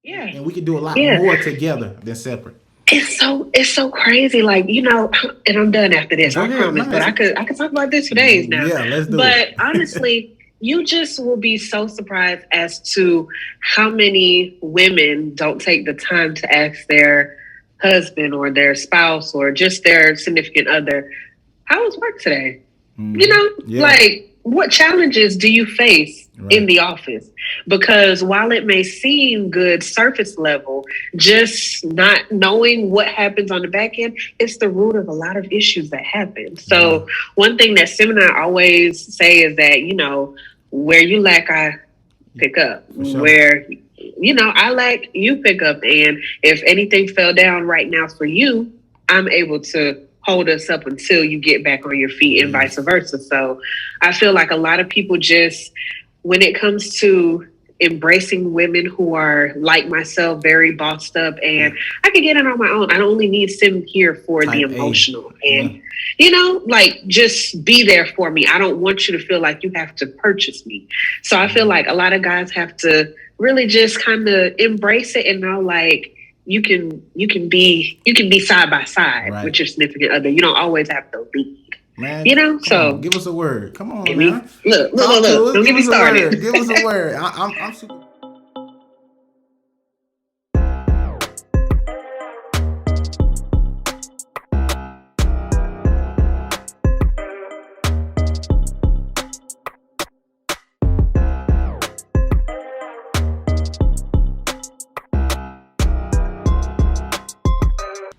Yeah. And we can do a lot Yeah. more together than separate. It's so crazy. Like, and I'm done after this, Go I ahead. promise. No, But I could talk about this for days now. yeah, let's do But it. honestly, you just will be so surprised as to how many women don't take the time to ask their husband or their spouse or just their significant other, how was work today? Yeah. Like, what challenges do you face in Right. the office? Because while it may seem good surface level, just not knowing what happens on the back end, it's the root of a lot of issues that happen. Yeah. So one thing that Sim and I always say is that, where you lack, I pick up. For sure. Where, I lack, you pick up. And if anything fell down right now for you, I'm able to hold us up until you get back on your feet and vice Yes. versa. So I feel like a lot of people just, when it comes to embracing women who are like myself, very bossed up, and I can get it on my own. I don't only need Sim here for the Type A. emotional. Yeah. And, like, just be there for me. I don't want you to feel like you have to purchase me. So I feel like a lot of guys have to really just kind of embrace it and know, like, you can be side by side Right. with your significant other. You don't always have to lead. Man, Come so on, give us a word. Come on, baby. man. Look. Talk to us. Don't Give get me us a word. started. Give us a word. I'm super.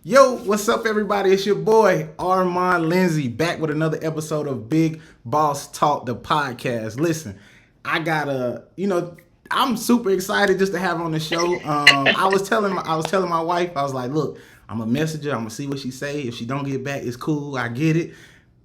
Yo, what's up, everybody? It's your boy Armand Lindsay back with another episode of Big Boss Talk, the podcast. Listen, I gotta, I'm super excited just to have her on the show. I was telling my wife, I was like, look, I'm gonna message her. I'm gonna see what she say. If she don't get back, it's cool. I get it.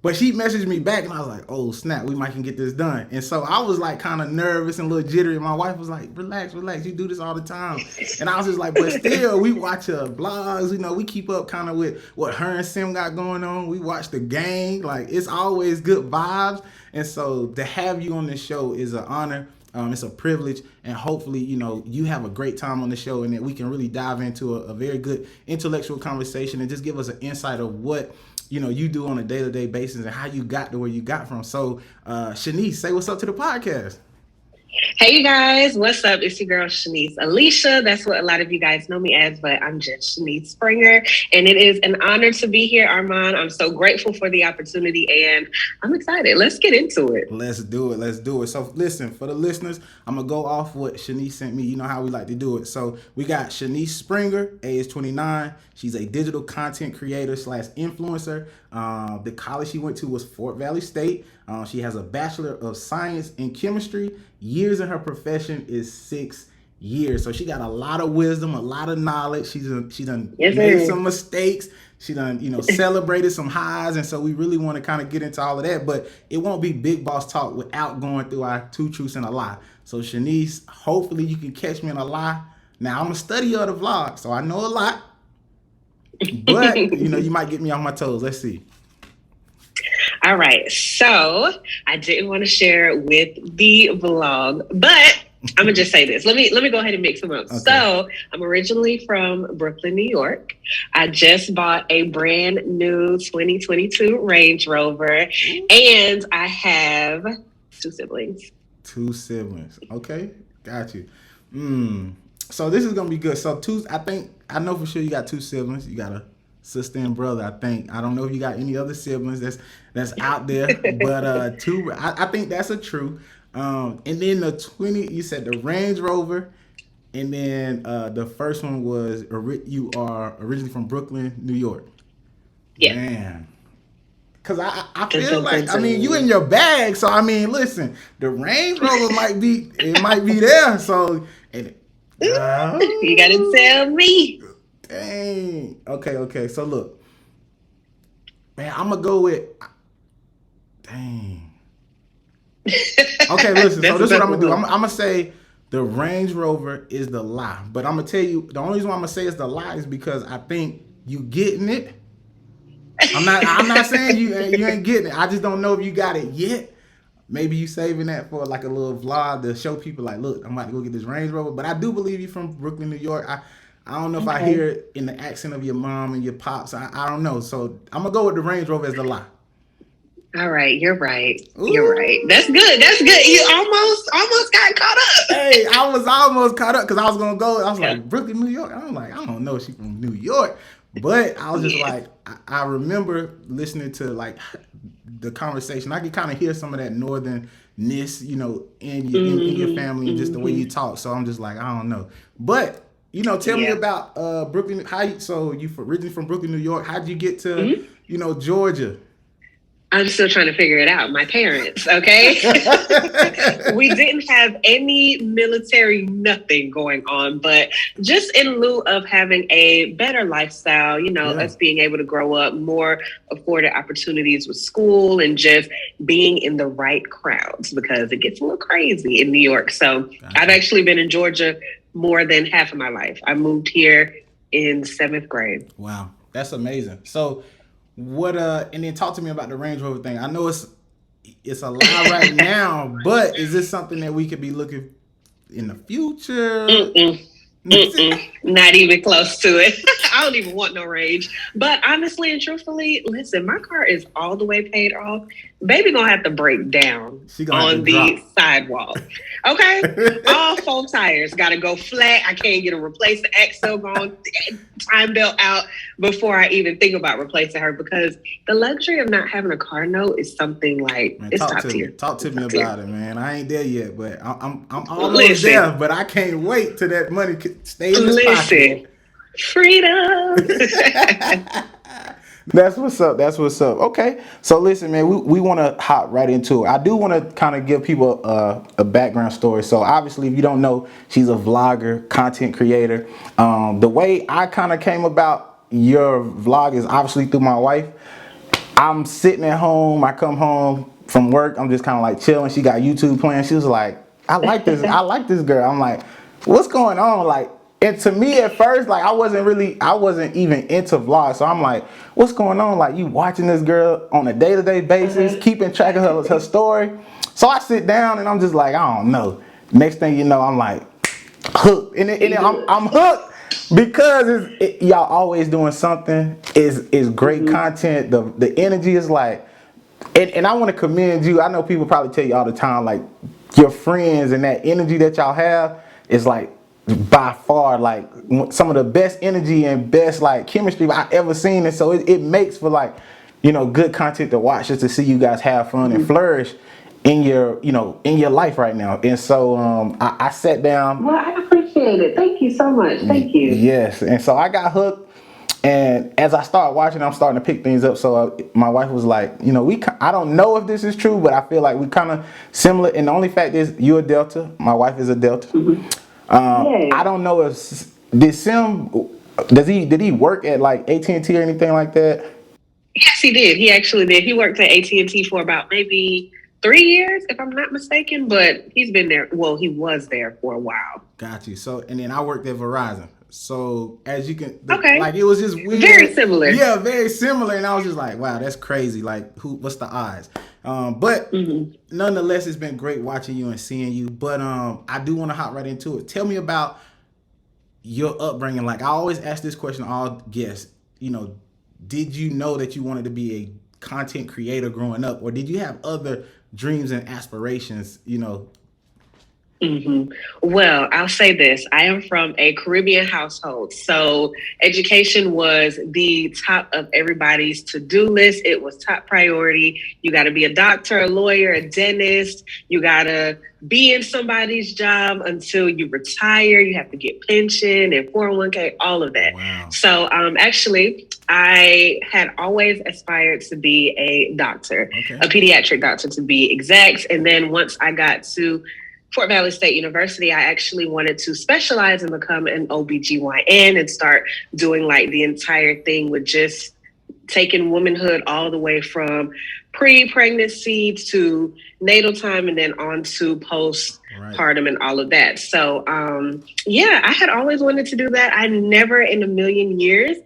But she messaged me back, and I was like, oh, snap, we might can get this done. And so I was like kind of nervous and a little jittery. And my wife was like, relax, you do this all the time. And I was just like, but still, we watch her blogs. We keep up kind of with what her and Sim got going on. We watch the gang. Like, it's always good vibes. And so to have you on the show is an honor. It's a privilege, and hopefully, you have a great time on the show, and that we can really dive into a very good intellectual conversation and just give us an insight of what you do on a day-to-day basis and how you got to where you got from. So, Shanice, say what's up to the podcast. Hey, you guys, what's up? It's your girl, Shanice Alisha. That's what a lot of you guys know me as, but I'm just Shanice Springer. And it is an honor to be here, Armand. I'm so grateful for the opportunity, and I'm excited. Let's get into it. Let's do it. So, listen, for the listeners, I'm going to go off what Shanice sent me. You know how we like to do it. So, we got Shanice Springer, age 29. She's a digital content creator / influencer. The college she went to was Fort Valley State. She has a Bachelor of Science in Chemistry. Years in her profession is 6 years. So she got a lot of wisdom, a lot of knowledge. She done made some mistakes. She done, celebrated some highs. And so we really want to kind of get into all of that. But it won't be Big Boss Talk without going through our 2 truths and a lie. So Shanice, hopefully you can catch me in a lie. Now, I'm a study of the vlog, so I know a lot. But, you might get me on my toes. Let's see. All right. So I didn't want to share with the vlog, but I'm gonna just say this. Let me go ahead and mix them up. Okay. So I'm originally from Brooklyn, New York. I just bought a brand new 2022 Range Rover, and I have 2 siblings. 2 siblings. Okay, got you. So this is gonna be good. So I know for sure you got 2 siblings. You got a sister and brother. I don't know if you got any other siblings that's out there, but 2. I think that's a true. And then you said the Range Rover, and then the first one was you are originally from Brooklyn, New York. Yeah. Man. Cause I feel like you in your bag. So listen, the Range Rover might be there. So you gotta tell me. Dang. Okay. So look, man, I'm gonna go with. Dang. Okay, listen. So this is what I'm gonna do. I'm gonna say the Range Rover is the lie, but I'm gonna tell you the only reason why I'm gonna say it's the lie is because I think you getting it. I'm not saying you ain't getting it. I just don't know if you got it yet. maybe you saving that for like a little vlog to show people like, look, I'm about to go get this Range Rover. But I do believe you from Brooklyn, New York. I don't know if I hear it in the accent of your mom and your pops. I don't know. So I'm gonna go with the Range Rover as the lie. All right, you're right. Ooh. You're right. That's good. That's good. You almost got caught up. Hey, I was almost caught up because I was gonna go. I was like, Brooklyn, New York. I'm like, I don't know if she's from New York, but I was just like, I remember listening to like the conversation. I could kind of hear some of that northernness, you know, in your family and just the way you talk. So I'm just like, I don't know, but. You know, tell me about Brooklyn. So you originally from Brooklyn, New York. How'd you get to, you know, Georgia? I'm still trying to figure it out. My parents, okay? We didn't have any military, nothing going on, but just in lieu of having a better lifestyle, you know, us being able to grow up, more afforded opportunities with school and just being in the right crowds because it gets a little crazy in New York. So I've actually been in Georgia more than half of my life. I moved here in 7th grade. Wow, that's amazing. So what and then talk to me about the Range Rover thing. I know it's a lie right now, but is this something that we could be looking in the future? Not even close to it. I don't even want no Range. But honestly and truthfully, listen, my car is all the way paid off. Baby gonna have to break down on the sidewalk. Okay? All 4 tires gotta go flat. I can't get them replaced. The axle gone, time belt out before I even think about replacing her because the luxury of not having a car note is something like, man, it's top tier. Talk to me about it, man. I ain't there yet, but I'm almost there, but I can't wait till that money stay in this pocket. Freedom. That's what's up. That's what's up. Okay. So listen, man, we want to hop right into it. I do want to kind of give people a background story. So obviously, if you don't know, she's a vlogger, content creator. The way I kind of came about your vlog is obviously through my wife. I'm sitting at home. I come home from work. I'm just kind of like chilling. She got YouTube playing. She was like, I like this. I like this girl. I'm like, what's going on? Like, and to me at first, like I wasn't even into vlogs. So I'm like, what's going on? Like you watching this girl on a day-to-day basis, keeping track of her story. So I sit down and I'm just like, I don't know. Next thing you know, I'm like hooked. And I'm hooked because y'all always doing something. Is great content. The energy is like, and I want to commend you. I know people probably tell you all the time, like your friends and that energy that y'all have is like, by far like some of the best energy and best like chemistry I ever seen, and so it makes for like, you know, good content to watch just to see you guys have fun and flourish in your, you know, in your life right now. And so I sat down. Well, I appreciate it. Thank you so much. Thank you. Yes, and so I got hooked, and as I started watching, I'm starting to pick things up. So my wife was like, you know, I don't know if this is true, but I feel like we kind of similar. And the only fact is you're a Delta, my wife is a Delta. I don't know if did he work at like AT&T or anything like that? Yes, he did. He actually did. He worked at AT&T for about maybe 3 years, if I'm not mistaken, but he's been there. Well, he was there for a while. Got you. So, and then I worked at Verizon. So as you can, okay, like it was just weird. Very similar. Yeah, very similar. And I was just like, wow, that's crazy. Like what's the odds? But nonetheless, it's been great watching you and seeing you. But I do want to hop right into it. Tell me about your upbringing. Like I always ask this question to all guests, you know, did you know that you wanted to be a content creator growing up, or did you have other dreams and aspirations, you know? Well, I'll say this. I am from a Caribbean household. So education was the top of everybody's to-do list. It was top priority. You got to be a doctor, a lawyer, a dentist. You got to be in somebody's job until you retire. You have to get pension and 401k, all of that. Wow. So actually, I had always aspired to be a doctor, a pediatric doctor to be exact. And then once I got to Fort Valley State University, I actually wanted to specialize and become an OBGYN and start doing like the entire thing with just taking womanhood all the way from pre-pregnancy to natal time and then on to postpartum and all of that. So, I had always wanted to do that. I never in a million years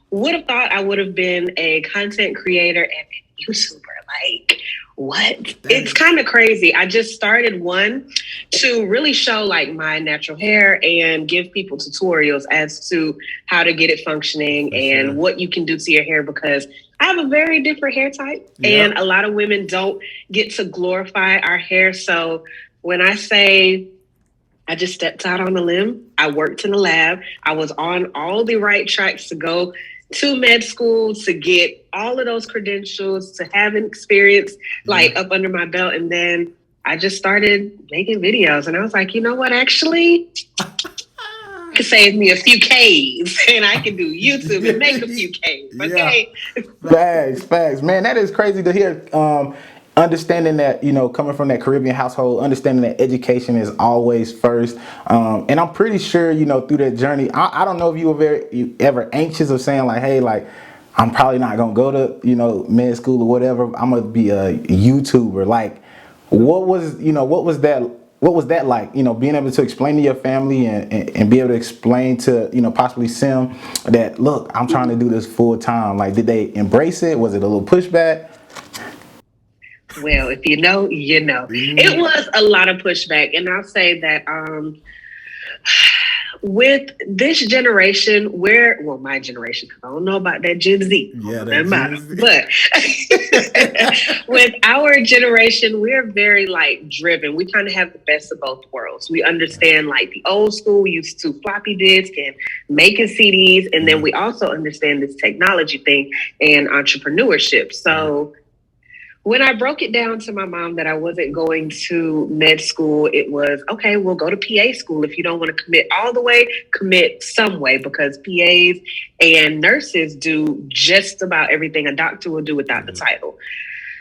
would have thought I would have been a content creator and a YouTuber. Like, What? It's kind of crazy. I just started one to really show like my natural hair and give people tutorials as to how to get it functioning and what you can do to your hair, because I have a very different hair type and a lot of women don't get to glorify our hair. So when I say I just stepped out on a limb, I worked in the lab, I was on all the right tracks to go to med school, to get all of those credentials, to have an experience like up under my belt. And then I just started making videos and I was like, you know what, actually could save me a few Ks and I can do YouTube and make a few Ks. Okay. Facts. Man, that is crazy to hear. Understanding that, coming from that Caribbean household, understanding that education is always first. And I'm pretty sure, through that journey, I don't know if you ever anxious of saying like, hey, like, I'm probably not going to go to, med school or whatever. I'm going to be a YouTuber. Like, what was that like, being able to explain to your family and be able to explain to, possibly Sim that, look, I'm trying to do this full time. Like, did they embrace it? Was it a little pushback? Well, if you know, you know. It was a lot of pushback. And I'll say that with this generation, my generation, because I don't know about that Gen Z. But with our generation, we're very like driven. We kind of have the best of both worlds. We understand like the old school, we used to floppy disk and making CDs. And then we also understand this technology thing and entrepreneurship. So when I broke it down to my mom that I wasn't going to med school, it was, okay, we'll go to PA school. If you don't want to commit all the way, commit some way, because PAs and nurses do just about everything a doctor will do without the title.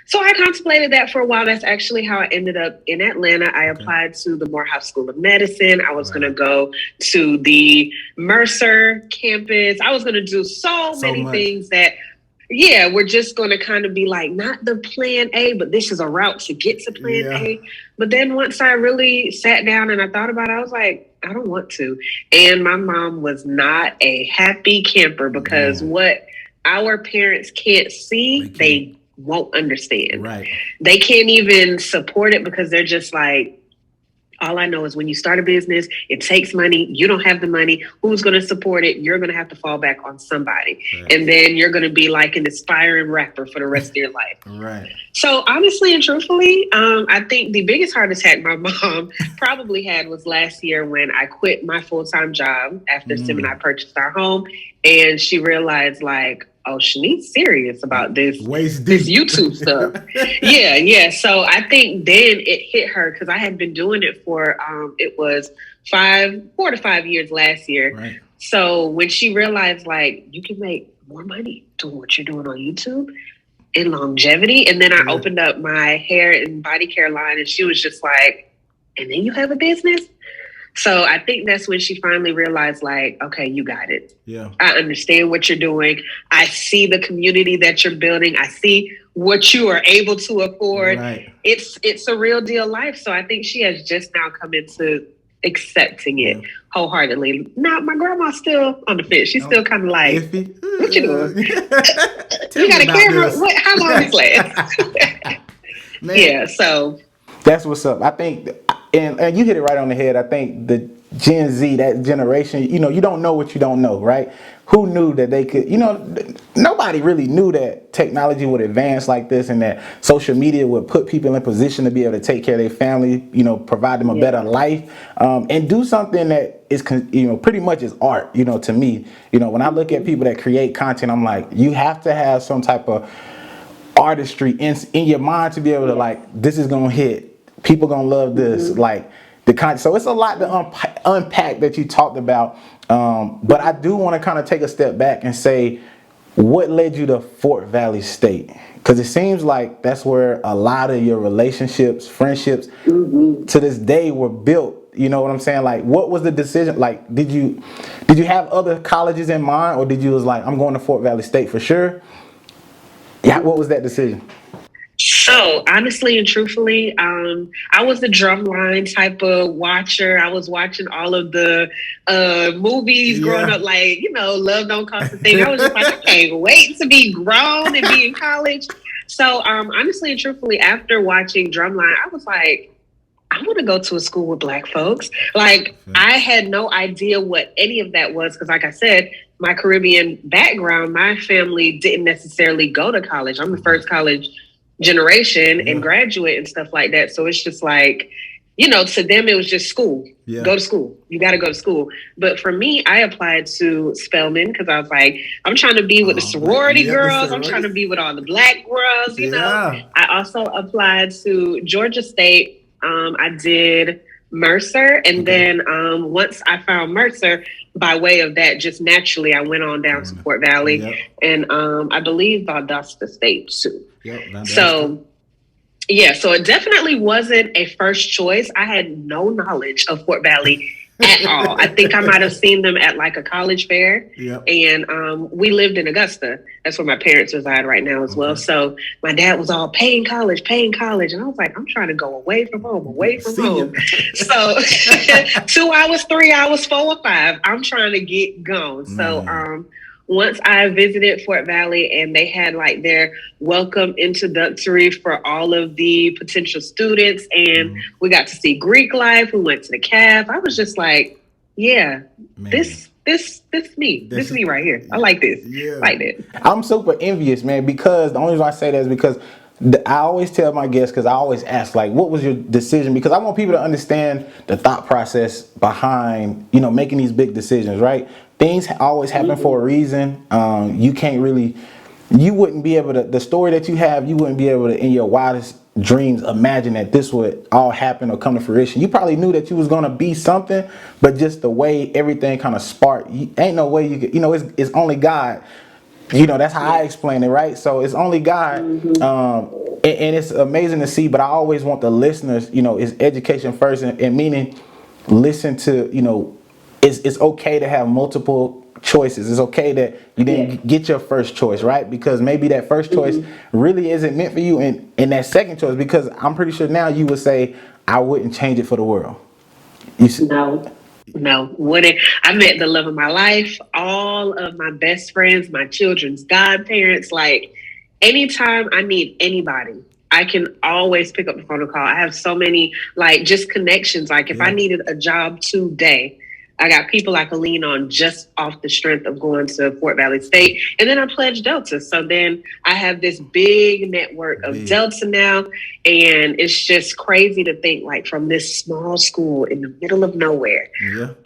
So I contemplated that for a while. That's actually how I ended up in Atlanta. I applied to the Morehouse School of Medicine. I was going to go to the Mercer campus. I was going to do so many things that we're just going to kind of be like, not the plan A, but this is a route to get to plan A. But then once I really sat down and I thought about it, I was like, I don't want to. And my mom was not a happy camper, because what our parents can't see, they won't understand. Right. They can't even support it, because they're just like, all I know is when you start a business, it takes money. You don't have the money. Who's going to support it? You're going to have to fall back on somebody. Right. And then you're going to be like an aspiring rapper for the rest of your life. Right. So honestly and truthfully, I think the biggest heart attack my mom probably had was last year when I quit my full-time job after Sim and I purchased our home. And she realized like, oh, Shanice serious about this YouTube stuff. Yeah. So I think then it hit her, because I had been doing it for, it was 4 to 5 years last year. Right. So when she realized like, you can make more money doing what you're doing on YouTube and longevity. And then I opened up my hair and body care line, and she was just like, and then you have a business? So I think that's when she finally realized, like, okay, you got it. Yeah. I understand what you're doing. I see the community that you're building. I see what you are able to afford. Right. It's a real deal life. So I think she has just now come into accepting it wholeheartedly. Now, my grandma's still on the fence. She's still kind of like, what you doing? You got a camera? How long is last? Yeah, so. That's what's up. I think, and you hit it right on the head. I think the Gen Z, that generation, you don't know what you don't know, right? Who knew that they could, nobody really knew that technology would advance like this, and that social media would put people in position to be able to take care of their family, provide them a better life, and do something that is, pretty much is art, to me. When I look at people that create content, I'm like, you have to have some type of artistry in your mind to be able to like, this is gonna hit, people gonna love this, like the content. So it's a lot to unpack that you talked about, but I do want to kind of take a step back and say, what led you to Fort Valley State? Because it seems like that's where a lot of your relationships, friendships to this day were built. You know what I'm saying? Like, what was the decision? Like, did you have other colleges in mind, or did you was like, I'm going to Fort Valley State for sure? Yeah, what was that decision? So honestly and truthfully, I was the drumline type of watcher. I was watching all of the movies growing up, like, Love Don't Cost a Thing. I was just like, I can't wait to be grown and be in college. So honestly and truthfully, after watching Drumline, I was like, I want to go to a school with Black folks. Like, I had no idea what any of that was because, like I said, my Caribbean background, my family didn't necessarily go to college. I'm the first college generation and graduate and stuff like that. So it's just like, you know, to them, it was just school. Yeah. Go to school. You got to go to school. But for me, I applied to Spelman because I was like, I'm trying to be with the sorority girls. I'm trying to be with all the Black girls, you know. I also applied to Georgia State. I did Mercer. And then once I found Mercer, by way of that, just naturally, I went on down to Fort Valley. And I believe Valdosta State too. So it definitely wasn't a first choice. I had no knowledge of Fort Valley at all. I think I might have seen them at like a college fair. And we lived in Augusta. That's where my parents reside right now as well. So my dad was all paying college. And I was like, I'm trying to go away from home. So 2 hours, 3 hours, 4 or 5, I'm trying to get gone. So once I visited Fort Valley and they had like their welcome introductory for all of the potential students and we got to see Greek life, we went to the caf. I was just like, this me. This is me right here. I like this. Like that. I'm super envious, man, because the only reason I say that is because I always tell my guests, because I always ask, like, what was your decision? Because I want people to understand the thought process behind, you know, making these big decisions, right? Things always happen for a reason. You can't really, you wouldn't be able to, the story that you have, you wouldn't be able to, in your wildest dreams, imagine that this would all happen or come to fruition. You probably knew that you was going to be something, but just the way everything kind of sparked, ain't no way you could, you know, it's only God. You know, that's how I explain it, right? So it's only God. And it's amazing to see, but I always want the listeners, you know, it's education first and meaning listen to, you know, it's okay to have multiple choices. It's okay that you didn't get your first choice, right? Because maybe that first choice really isn't meant for you. And that second choice, because I'm pretty sure now you would say, I wouldn't change it for the world. No, wouldn't. I met the love of my life, all of my best friends, my children's godparents. Like, anytime I need anybody, I can always pick up the phone and call. I have so many, like, just connections. Like, if I needed a job today, I got people I can lean on just off the strength of going to Fort Valley State. And then I pledged Delta. So then I have this big network of Delta now. And it's just crazy to think, like, from this small school in the middle of nowhere,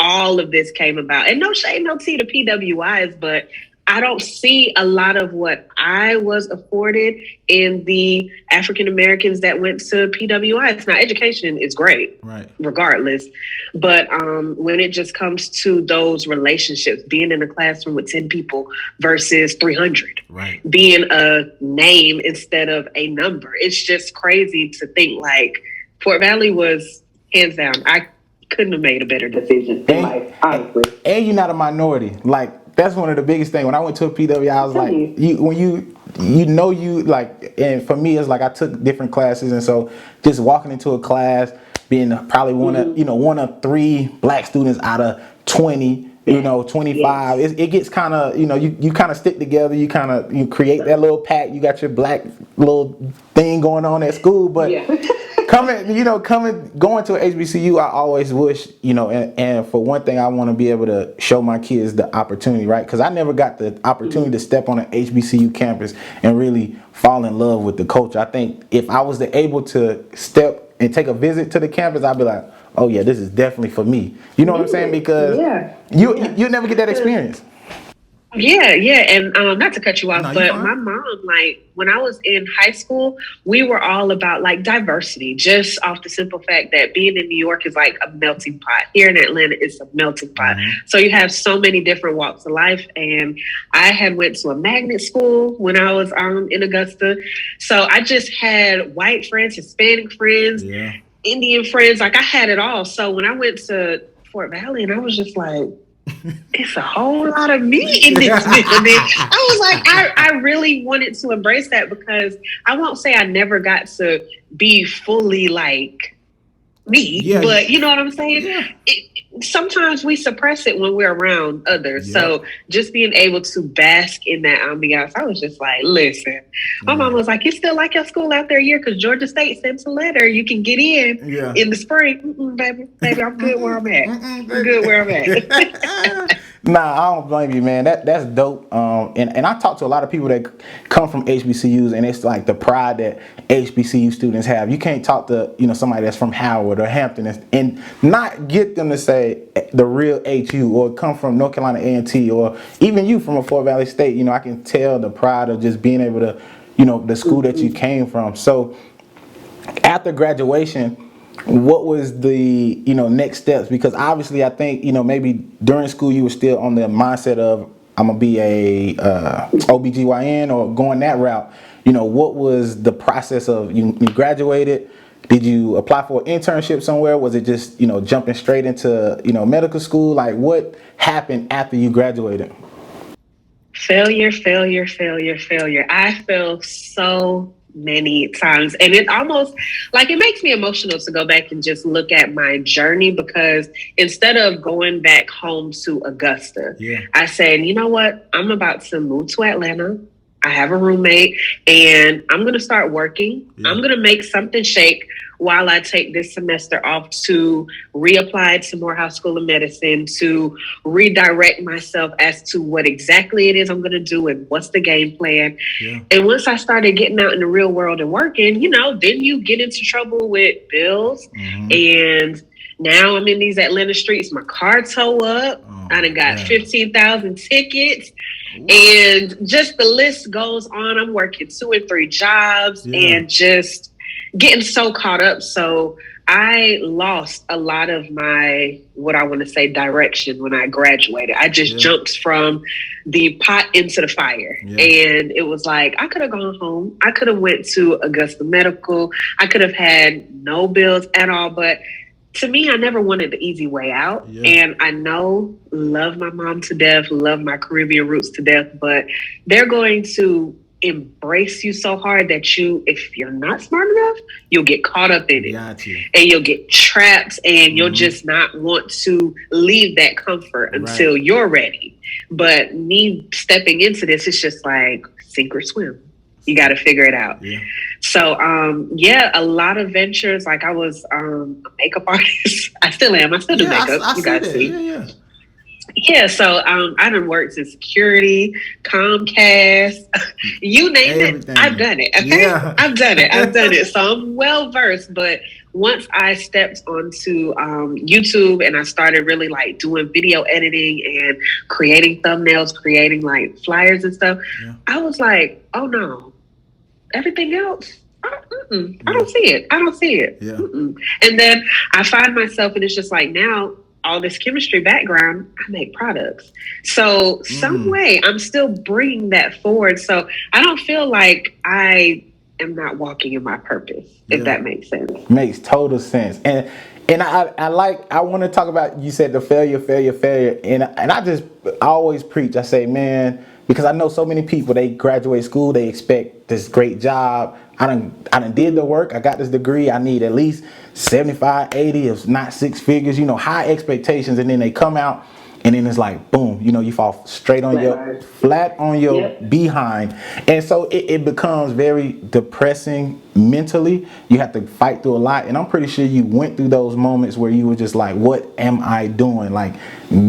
all of this came about. And no shade, no tea to PWIs, but I don't see a lot of what I was afforded in the African Americans that went to PWIs. Now, education is great, regardless. But when it just comes to those relationships, being in a classroom with 10 people versus 300, being a name instead of a number, it's just crazy to think, like, Fort Valley was hands down. I couldn't have made a better decision in life, honestly. And you're not a minority. Like, that's one of the biggest things. When I went to a PW, I was like, and for me, it's like I took different classes. And so just walking into a class, being probably one of 3 Black students out of 20, 25, it gets kind of, you kind of stick together. You create that little pack. You got your Black little thing going on at school. But going to an HBCU, I always wish, and for one thing, I want to be able to show my kids the opportunity, right? Because I never got the opportunity to step on an HBCU campus and really fall in love with the culture. I think if I was able to step and take a visit to the campus, I'd be like, oh yeah, this is definitely for me. You know what I'm saying? Because you never get that experience. And not to cut you off, but my mom, like, when I was in high school, we were all about, like, diversity, just off the simple fact that being in New York is like a melting pot. Here in Atlanta, it's a melting pot. So you have so many different walks of life. And I had went to a magnet school when I was in Augusta. So I just had white friends, Hispanic friends, Indian friends. Like, I had it all. So when I went to Fort Valley, and I was just like, it's a whole lot of me in this building. I was like, I really wanted to embrace that, because I won't say I never got to be fully like me, but you know what I'm saying? sometimes we suppress it when we're around others. Yep. So just being able to bask in that ambiance, I was just like, listen, my mom was like, you still like your school out there a year? Because Georgia State sends a letter. You can get in the spring. Baby, I'm good where I'm at. I'm good where I'm at. Nah, I don't blame you, man. That's dope. And I talk to a lot of people that come from HBCUs, and it's like the pride that HBCU students have. You can't talk to somebody that's from Howard or Hampton and not get them to say the real HU or come from North Carolina A&T or even you from a Fort Valley State. I can tell the pride of just being able to, the school that you came from. So after graduation, what was the next steps? Because obviously I think maybe during school you were still on the mindset of I'm gonna be a OBGYN or going that route. What was the process of you graduated? Did you apply for an internship somewhere? Was it just jumping straight into medical school? Like what happened after you graduated? Failure. I feel so many times, and it almost like it makes me emotional to go back and just look at my journey, because instead of going back home to Augusta, I said, you know what, I'm about to move to Atlanta. I have a roommate and I'm going to start working. I'm going to make something shake while I take this semester off to reapply to Morehouse School of Medicine, to redirect myself as to what exactly it is I'm going to do and what's the game plan. And once I started getting out in the real world and working, then you get into trouble with bills. And now I'm in these Atlanta streets. My car tow up. I done got 15,000 tickets. And just the list goes on. I'm working 2 and 3 jobs and just getting so caught up. So I lost a lot of my, what I want to say, direction when I graduated. I just jumped from the pot into the fire. And it was like, I could have gone home. I could have went to Augusta Medical. I could have had no bills at all. But to me, I never wanted the easy way out. And I love my mom to death, love my Caribbean roots to death, but they're going to embrace you so hard that if you're not smart enough, you'll get caught up in it. And you'll get trapped and you'll just not want to leave that comfort until you're ready. But me stepping into this, it's just like sink or swim. You got to figure it out. So, a lot of ventures. Like I was a makeup artist. I still am. I still do makeup. You guys see. So I done worked in security, Comcast, you name it. I've done it. Okay? I've done it. So I'm well versed. But once I stepped onto YouTube and I started really like doing video editing and creating thumbnails, creating like flyers and stuff, I was like, oh no, everything else, I don't see it. And then I find myself, and it's just like now, all this chemistry background, I make products. So some way I'm still bringing that forward. So I don't feel like I am not walking in my purpose, if that makes sense. Makes total sense. And I want to talk about, you said the failure. And I always preach. I say, man, because I know so many people, they graduate school, they expect this great job. I done did the work. I got this degree. I need at least 75, 80, if not 6 figures, high expectations. And then they come out and then it's like, boom, you fall straight on flat on your behind. And so it becomes very depressing mentally. You have to fight through a lot. And I'm pretty sure you went through those moments where you were just like, what am I doing? Like,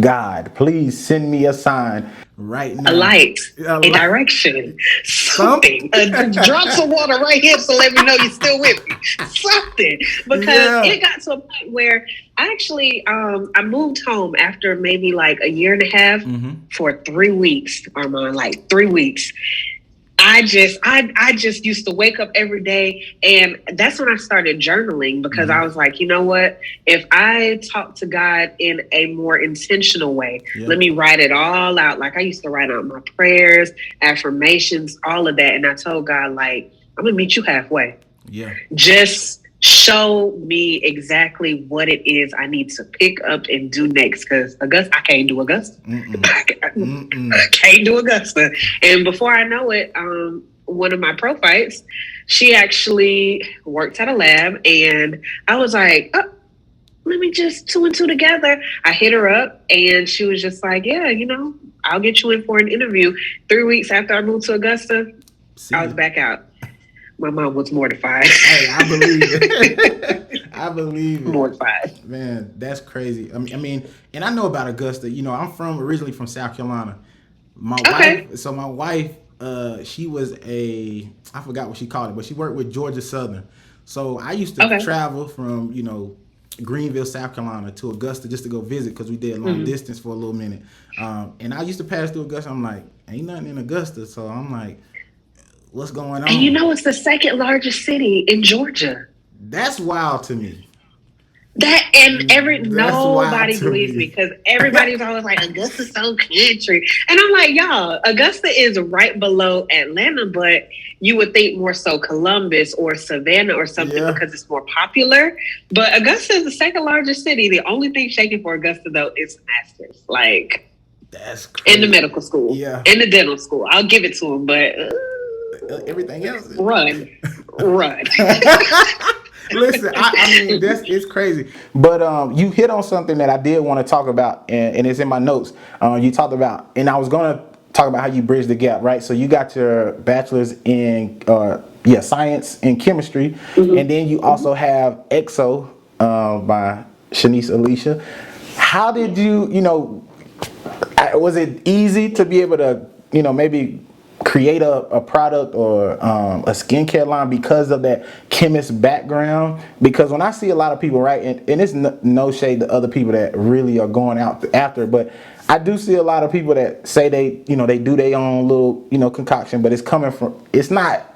God, please send me a sign right now. A light, a direction, something. Drops of water right here to let me know you're still with me. Something. Because it got to a point where I actually, I moved home after maybe like a year and a half for 3 weeks, Armand, like 3 weeks. I just used to wake up every day, and that's when I started journaling, because I was like, you know what? If I talk to God in a more intentional way, let me write it all out. Like I used to write out my prayers, affirmations, all of that. And I told God, like, I'm going to meet you halfway. Just show me exactly what it is I need to pick up and do next. Because Augusta, I can't do Augusta. I can't do Augusta. And before I know it, one of my prophytes, she actually worked at a lab, and I was like, oh, let me just two and two together. I hit her up and she was just like, yeah, I'll get you in for an interview. 3 weeks after I moved to Augusta, I was back out. My mom was mortified. Hey, I believe it. I believe it. Mortified. Man, that's crazy. I mean, and I know about Augusta. I'm originally from South Carolina. My wife, she was I forgot what she called it, but she worked with Georgia Southern. So I used to travel from, Greenville, South Carolina to Augusta just to go visit because we did long distance for a little minute. And I used to pass through Augusta. I'm like, ain't nothing in Augusta. So I'm like, what's going on? And it's the second largest city in Georgia. That's wild to me. Nobody believes me because everybody's always like, Augusta's so country. And I'm like, y'all, Augusta is right below Atlanta, but you would think more so Columbus or Savannah or something because it's more popular. But Augusta is the second largest city. The only thing shaking for Augusta, though, is masters. Like, that's crazy. In the medical school. Yeah. In the dental school. I'll give it to them, but everything else. Run. Listen, I mean, it's crazy. But you hit on something that I did want to talk about, and it's in my notes. You talked about, and I was going to talk about how you bridge the gap, right? So you got your bachelor's in science and chemistry, and then you also have EXO by Shanice Alisha. How did you, was it easy to be able to, maybe create a product or a skincare line because of that chemist background? Because when I see a lot of people, right, and it's no shade to other people that really are going out after, but I do see a lot of people that say they do their own little, concoction, but it's coming from, it's not,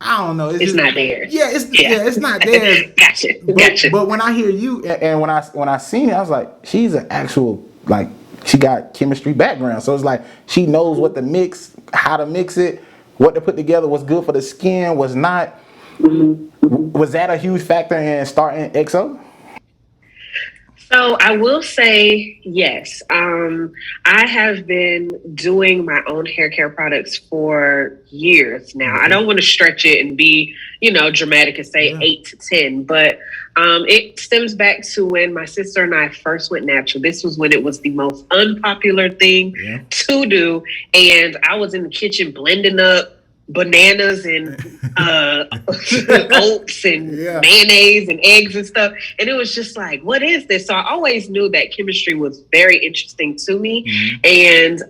I don't know. It's not there. Yeah, it's not there. Gotcha. But when I hear you and when I seen it, I was like, she's an actual, like, she got chemistry background. So it's like she knows what to mix, how to mix it, what to put together, what's good for the skin, what's not. Was that a huge factor in starting EXO? So I will say yes. I have been doing my own hair care products for years now. I don't want to stretch it and be, dramatic and say 8 to 10, but it stems back to when my sister and I first went natural. This was when it was the most unpopular thing to do. And I was in the kitchen blending up bananas and oats and mayonnaise and eggs and stuff. And it was just like, what is this? So I always knew that chemistry was very interesting to me. And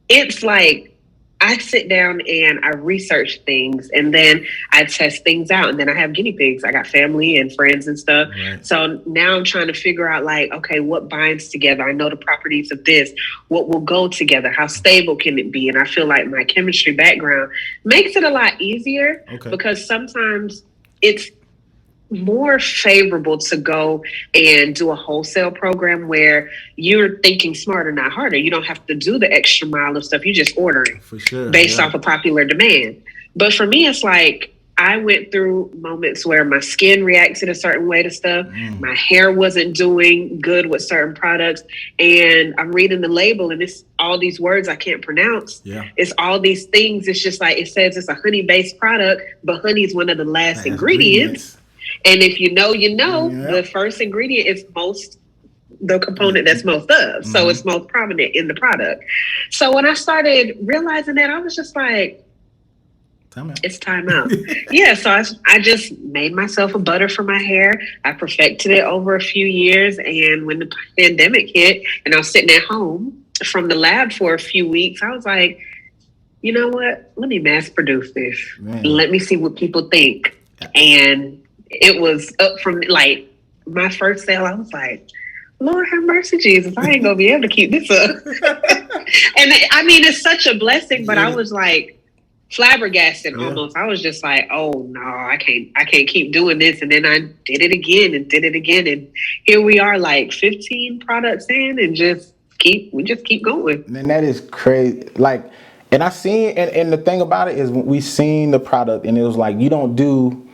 it's like, I sit down and I research things and then I test things out, and then I have guinea pigs. I got family and friends and stuff. Right. So now I'm trying to figure out, like, okay, what binds together? I know the properties of this. What will go together? How stable can it be? And I feel like my chemistry background makes it a lot easier because sometimes it's more favorable to go and do a wholesale program where you're thinking smarter, not harder. You don't have to do the extra mile of stuff. You just ordering for sure, based off of popular demand. But for me, it's like I went through moments where my skin reacted a certain way to stuff. My hair wasn't doing good with certain products. And I'm reading the label and it's all these words I can't pronounce. It's all these things. It's just like, it says it's a honey-based product, but honey is one of the last ingredients. And if you know, the first ingredient is the component that's most of. So it's most prominent in the product. So when I started realizing that, I was just like, it's time out. So I just made myself a butter for my hair. I perfected it over a few years. And when the pandemic hit and I was sitting at home from the lab for a few weeks, I was like, you know what? Let me mass produce this. Let me see what people think. And it was up from like my first sale. I was like, Lord have mercy, Jesus. I ain't gonna be able to keep this up. And I mean, it's such a blessing, but I was like flabbergasted almost. I was just like, oh no, I can't keep doing this. And then I did it again. And here we are, like 15 products in, and we just keep going. Man, that is crazy. Like, and I seen, and the thing about it is we seen the product and it was like, you don't do,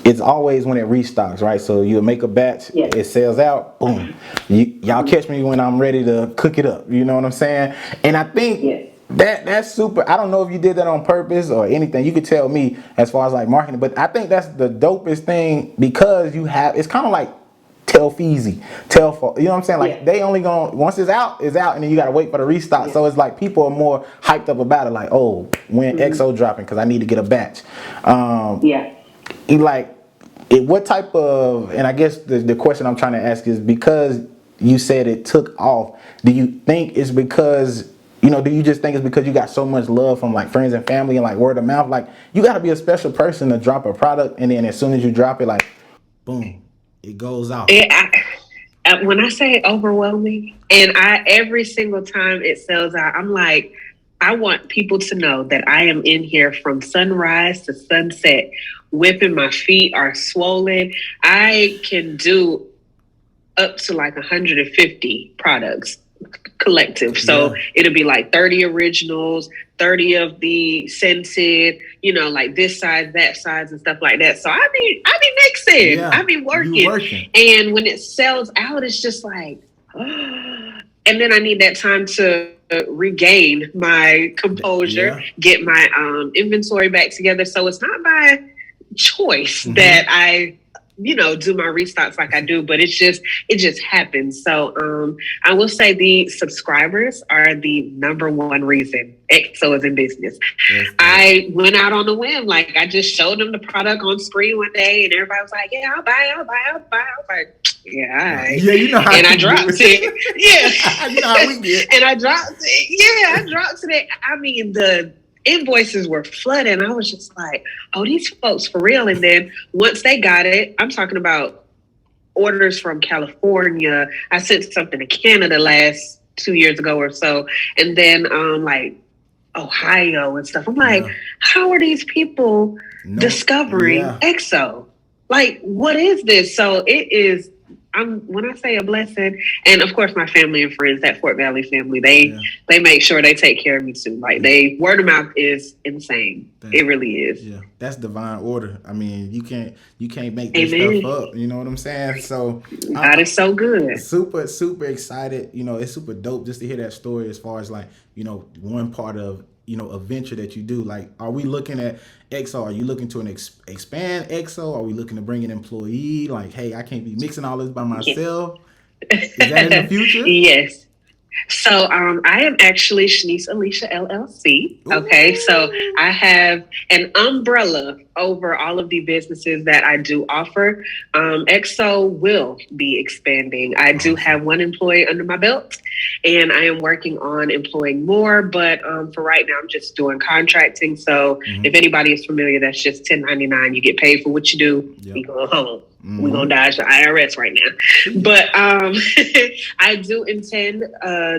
it's always when it restocks, right? So you make a batch, it sells out, boom. Y'all catch me when I'm ready to cook it up. You know what I'm saying? And I think that's super. I don't know if you did that on purpose or anything. You could tell me as far as like marketing, but I think that's the dopest thing because it's kind of like tell Feezy, tell, you know what I'm saying? Like they only gonna, once it's out, and then you gotta wait for the restock. So it's like people are more hyped up about it. Like, oh, when XO dropping, because I need to get a batch. Like, what type of, and I guess the question I'm trying to ask is, because you said it took off, do you think it's because, do you just think it's because you got so much love from like friends and family and like word of mouth? Like, you got to be a special person to drop a product, and then as soon as you drop it, like, boom, it goes out. When I say overwhelming, and every single time it sells out, I'm like, I want people to know that I am in here from sunrise to sunset, whipping. My feet are swollen. I can do up to like 150 products collective. So it'll be like 30 originals, 30 of the scented, like this size, that size, and stuff like that. So I be mixing, I be working. And when it sells out, it's just like, and then I need that time to regain my composure, get my inventory back together. So it's not by choice that I do my restocks like I do, but it just happens. So I will say the subscribers are the number one reason XO is in business. I went out on a whim. Like, I just showed them the product on screen one day, and everybody was like, yeah, I'll buy. I was like, yeah, all right. Yeah, you know how. And I dropped it. Yeah. You know how we get. And I dropped it. Yeah, I dropped it. I mean, the invoices were flooding. I was just like, oh, these folks for real. And then once they got it, I'm talking about orders from California. I sent something to Canada last 2 years ago or so. And then like Ohio and stuff. I'm like, how are these people discovering XO? Like, what is this? So it is, when I say a blessing, and of course my family and friends, that Fort Valley family, they make sure they take care of me too. Like, word of mouth is insane. It really is. Yeah, that's divine order. I mean, you can't make this stuff up. You know what I'm saying? So God is so good. Super excited. It's super dope just to hear that story, as far as like, one part of a venture that you do. Like, are we looking at XO? Are you looking to expand XO? Are we looking to bring an employee? Like, hey, I can't be mixing all this by myself. Is that in the future? Yes. So I am actually Shanice Alisha LLC. Okay, so I have an umbrella over all of the businesses that I do offer. XO will be expanding. I do have one employee under my belt, and I am working on employing more. But for right now, I'm just doing contracting. So if anybody is familiar, that's just 1099. You get paid for what you do. You go home. We're going to dodge the IRS right now. But I do intend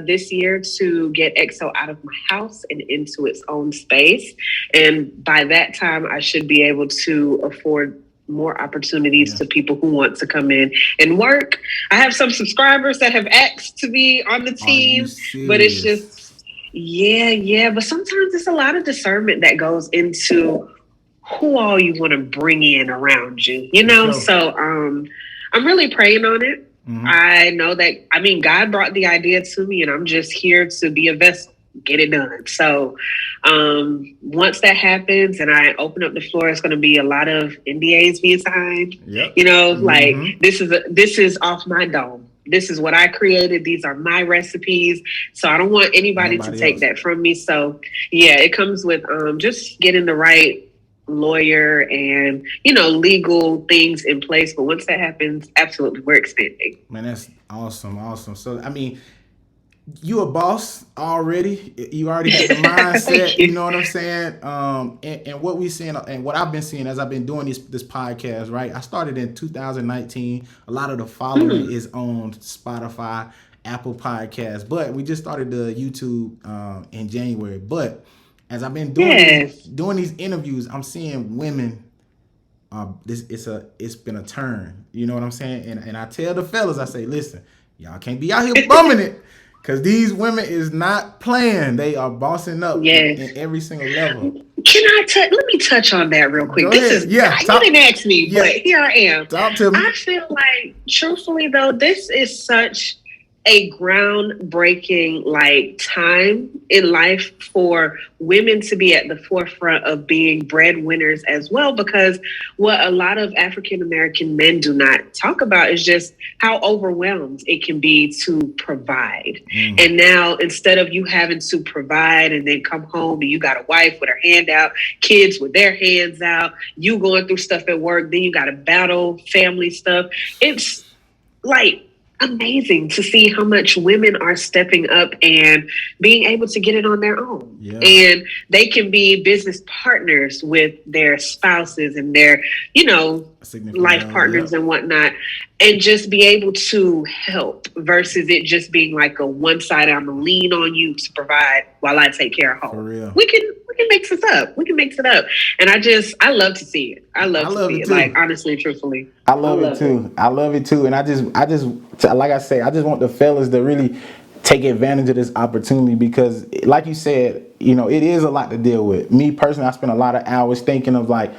this year to get XO out of my house and into its own space. And by that time, I should be able to afford more opportunities to people who want to come in and work. I have some subscribers that have asked to be on the team, but it's just, but sometimes it's a lot of discernment that goes into who all you want to bring in around you, So I'm really praying on it. I know that, God brought the idea to me, and I'm just here to be a vessel, get it done. So once that happens and I open up the floor, it's going to be a lot of NDAs being signed. Like, this is off my dome. This is what I created. These are my recipes. So I don't want anybody to take that from me. So it comes with just getting the right lawyer and legal things in place. But once that happens, absolutely, we're expanding. Man, that's awesome. So you a boss already. You already have the mindset. You know what I'm saying? And what we seeing, and what I've been seeing as I've been doing this podcast, right? I started in 2019. A lot of the following is on Spotify, Apple Podcasts, but we just started the YouTube in January. But as I've been doing these interviews, I'm seeing women. It's been a turn. You know what I'm saying? And I tell the fellas, I say, listen, y'all can't be out here bumming it, because these women is not playing. They are bossing up in every single level. Let me touch on that real quick. You didn't ask me, but here I am. Talk to me. I feel like, truthfully though, this is such a groundbreaking like time in life for women to be at the forefront of being breadwinners as well, because what a lot of African American men do not talk about is just how overwhelmed it can be to provide. And now instead of you having to provide and then come home and you got a wife with her hand out, kids with their hands out, you going through stuff at work, then you got to battle family stuff. It's like amazing to see how much women are stepping up and being able to get it on their own. Yeah. And they can be business partners with their spouses and their, life partners and whatnot, and just be able to help versus it just being like a one side, I'm gonna lean on you to provide while I take care of home. For real. We can mix this up. We can mix it up. And I love to see it. I love to see it. Like, honestly, truthfully. I love it too. I love it too. And I just, like I say, I just want the fellas to really take advantage of this opportunity because, like you said, it is a lot to deal with. Me personally, I spend a lot of hours thinking of like,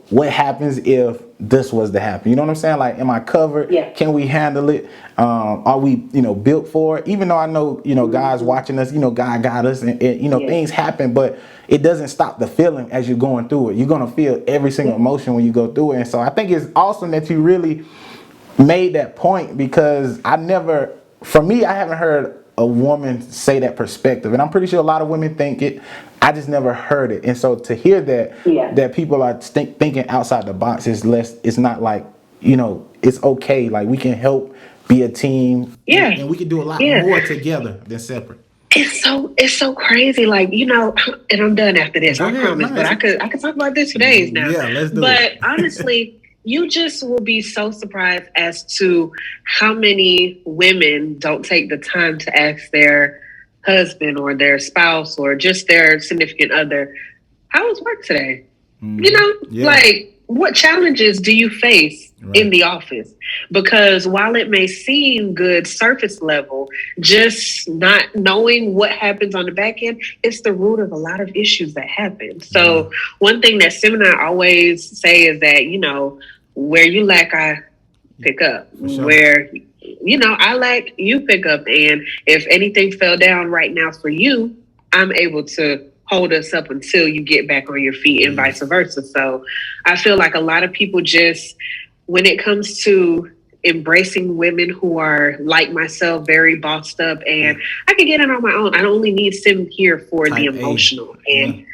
what happens if this was to happen? You know what I'm saying? Like, am I covered? Yeah. Can we handle it? Are we, built for it? Even though I know, God's watching us, God got us and things happen, but it doesn't stop the feeling as you're going through it. You're going to feel every single emotion when you go through it. And so I think it's awesome that you really made that point because I haven't heard a woman say that perspective. And I'm pretty sure a lot of women think it. I just never heard it. And so to hear that people are thinking outside the box it's not like, it's okay. Like we can help be a team. Yeah. And we can do a lot more together than separate. It's so crazy. Like, and I'm done after this, I promise. Nice. But I could talk about this for days now. Yeah, let's do it. But honestly, you just will be so surprised as to how many women don't take the time to ask their husband or their spouse or just their significant other, how was work today? Like, what challenges do you face in the office? Because while it may seem good surface level, just not knowing what happens on the back end, it's the root of a lot of issues that happen. So one thing that Sim and I always say is that, where you lack, I pick up. Sure. Where I lack, you pick up. And if anything fell down right now for you, I'm able to hold us up until you get back on your feet and vice versa. So I feel like a lot of people just, when it comes to embracing women who are like myself, very bossed up, and I can get it on my own. I don't only need Sim here for Type the emotional and,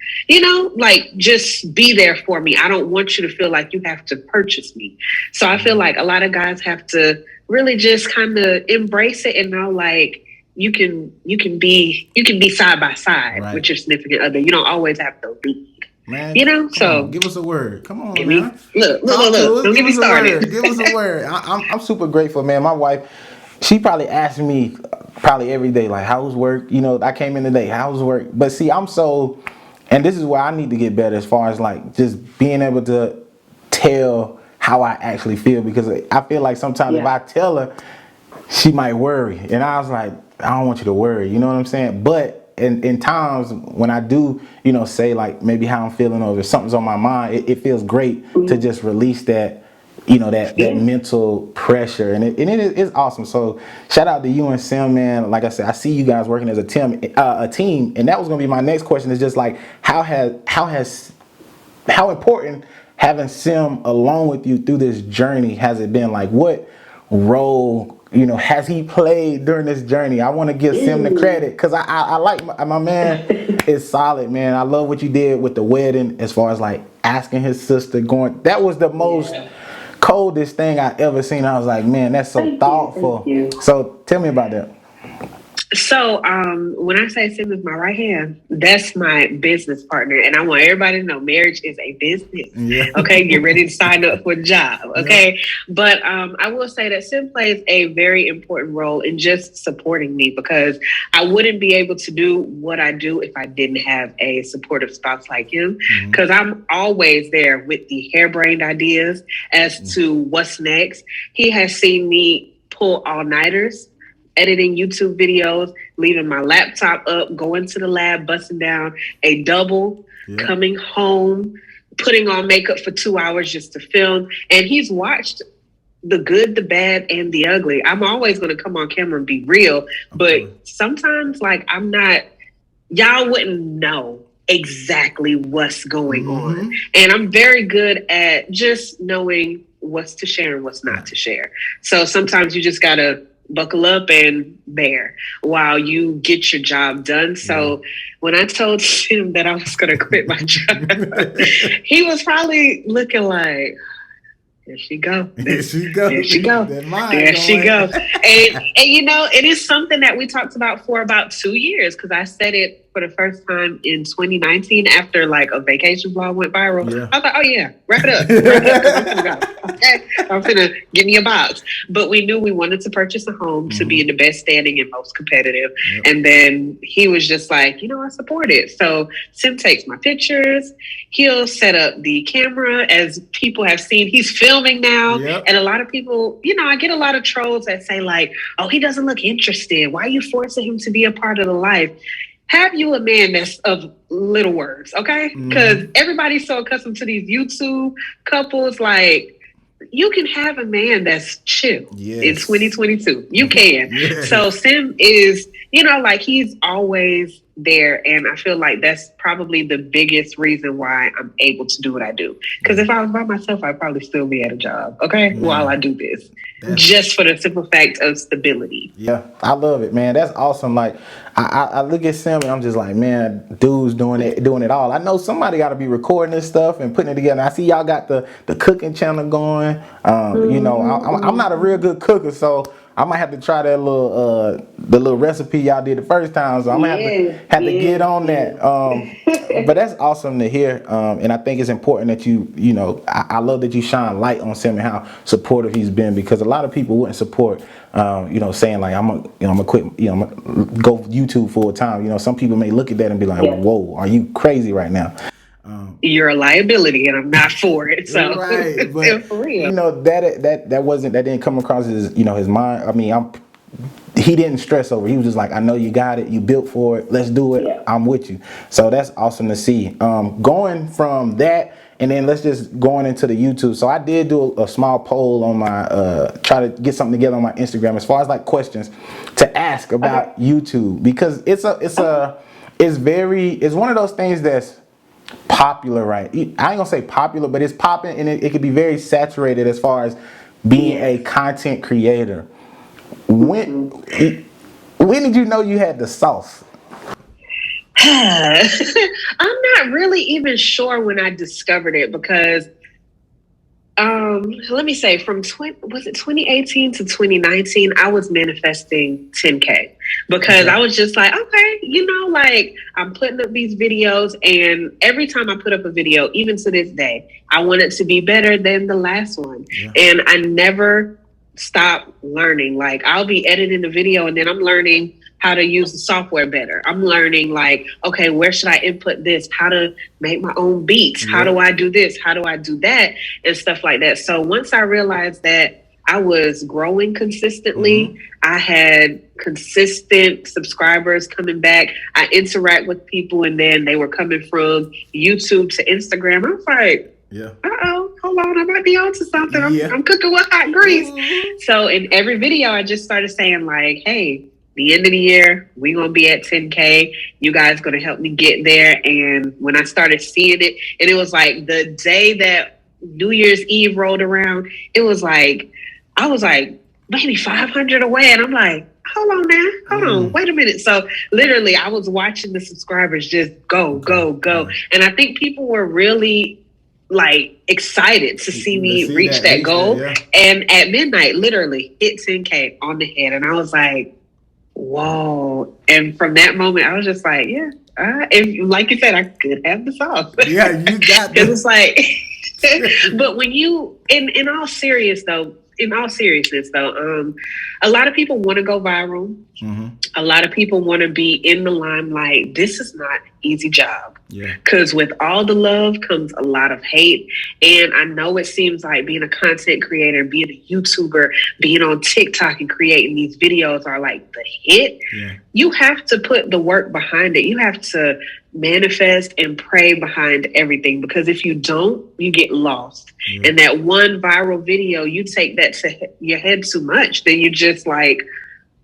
like just be there for me. I don't want you to feel like you have to purchase me. So I feel like a lot of guys have to really just kind of embrace it and know like, you can be side by side with your significant other. You don't always have to lead. Man, so give us a word. Come on, man. Look. Don't get me started. Give us a word. I'm super grateful, man. My wife, she probably asks me every day, like, how's work? I came in today, how's work? But see, and this is where I need to get better as far as like just being able to tell how I actually feel, because I feel like sometimes if I tell her, she might worry. And I was like, I don't want you to worry. You know what I'm saying? But in times when I do, say like maybe how I'm feeling or if something's on my mind, it feels great to just release that, that mental pressure. And it is awesome. So shout out to you and Sim, man. Like I said, I see you guys working as a team. And that was going to be my next question is just like, how important having Sim along with you through this journey has it been? Like what role has he played during this journey? I want to give Sim the credit because I like my man is solid, man. I love what you did with the wedding as far as like asking his sister going. That was the most coldest thing I ever seen. I was like, man, that's so thoughtful. So tell me about that. So when I say Sim is my right hand, that's my business partner. And I want everybody to know marriage is a business. Yeah. Okay, get ready to sign up for the job. Okay. Yeah. But I will say that Sim plays a very important role in just supporting me, because I wouldn't be able to do what I do if I didn't have a supportive spouse like him. Because I'm always there with the harebrained ideas as to what's next. He has seen me pull all-nighters, editing YouTube videos, leaving my laptop up, going to the lab, busting down a double, coming home, putting on makeup for 2 hours just to film. And he's watched the good, the bad, and the ugly. I'm always going to come on camera and be real, but sometimes, like, y'all wouldn't know exactly what's going on. And I'm very good at just knowing what's to share and what's not to share. So sometimes you just got to buckle up and bear while you get your job done. So when I told him that I was going to quit my job, he was probably looking like, there she go. There she go. There she go. There she go. And you know, it is something that we talked about for about 2 years, because I said it for the first time in 2019 after like a vacation vlog went viral. Yeah. I was like, oh yeah, wrap it up. I'm gonna go. Okay, I'm gonna give me a box. But we knew we wanted to purchase a home to be in the best standing and most competitive. And then he was just like, you know, I support it. So Sim takes my pictures. He'll set up the camera. As people have seen, he's filming now. And a lot of people, you know, I get a lot of trolls that say like, oh, he doesn't look interested. Why are you forcing him to be a part of the life? Have you a man that's of little words, okay? Because everybody's so accustomed to these YouTube couples. Like, you can have a man that's chill in 2022. You can. So Sim is, you know, like, he's always there. And I feel like that's probably the biggest reason why I'm able to do what I do. Because if I was by myself, I'd probably still be at a job, okay? While I do this. Just for the simple fact of stability. Yeah, I love it, man. That's awesome. Like, I look at Sim and I'm just like, man, dude's doing it all. I know somebody got to be recording this stuff and putting it together. I see y'all got the cooking channel going. You know, I'm not a real good cooker, so I might have to try that the little recipe y'all did the first time. So I'm gonna have to get on that. But that's awesome to hear. And I think it's important that you know, I love that you shine light on Sim and how supportive he's been, because a lot of people wouldn't support, you know, saying like, I'm gonna quit, you know, I'm gonna go YouTube full time. You know, some people may look at that and be like, whoa, are you crazy right now? You're a liability, and I'm not for it. So, right, but for real, you know, that didn't come across as, you know, his mind. I mean, he didn't stress over it. He was just like, I know you got it, you built for it, let's do it. I'm with you. So that's awesome to see. Going from that, and then let's just going into the YouTube. So I did do a small poll on my try to get something together on my Instagram as far as like questions to ask about YouTube, because it's one of those things that's popular, right? I ain't gonna say popular, but it's popping, and it could be very saturated as far as being a content creator. When did you know you had the sauce? I'm not really even sure when I discovered it, because let me say, from 2018 to 2019, I was manifesting 10K, because I was just like, okay, you know, like, I'm putting up these videos, and every time I put up a video, even to this day, I want it to be better than the last one. And I never stop learning. Like, I'll be editing the video, and then I'm learning how to use the software better. I'm learning, like, okay, where should I input this? How to make my own beats? How do I do this? How do I do that? And stuff like that. So once I realized that I was growing consistently, I had consistent subscribers coming back. I interact with people, and then they were coming from YouTube to Instagram. I was like, hold on, I might be onto something. I'm cooking with hot grease. So in every video, I just started saying like, hey, the end of the year, we're going to be at 10K. You guys going to help me get there. And when I started seeing it, and it was like the day that New Year's Eve rolled around, it was like, I was like, maybe 500 away. And I'm like, hold on now, hold on, wait a minute. So literally, I was watching the subscribers just go. And I think people were really like excited to see me reach that goal. And at midnight, literally hit 10K on the head. And I was like, whoa. And from that moment, I was just like, and like you said, I could have the sauce. Yeah, you got this. It was like, but when you, in all seriousness though, a lot of people want to go viral. a lot of people want to be in the limelight. This is not an easy job. Yeah. Because with all the love comes a lot of hate. And I know it seems like being a content creator, being a YouTuber, being on TikTok and creating these videos are like the hit. Yeah. You have to put the work behind it. You have to manifest and pray behind everything, because if you don't, you get lost. Yeah. And that one viral video, you take that to your head too much, then you just like,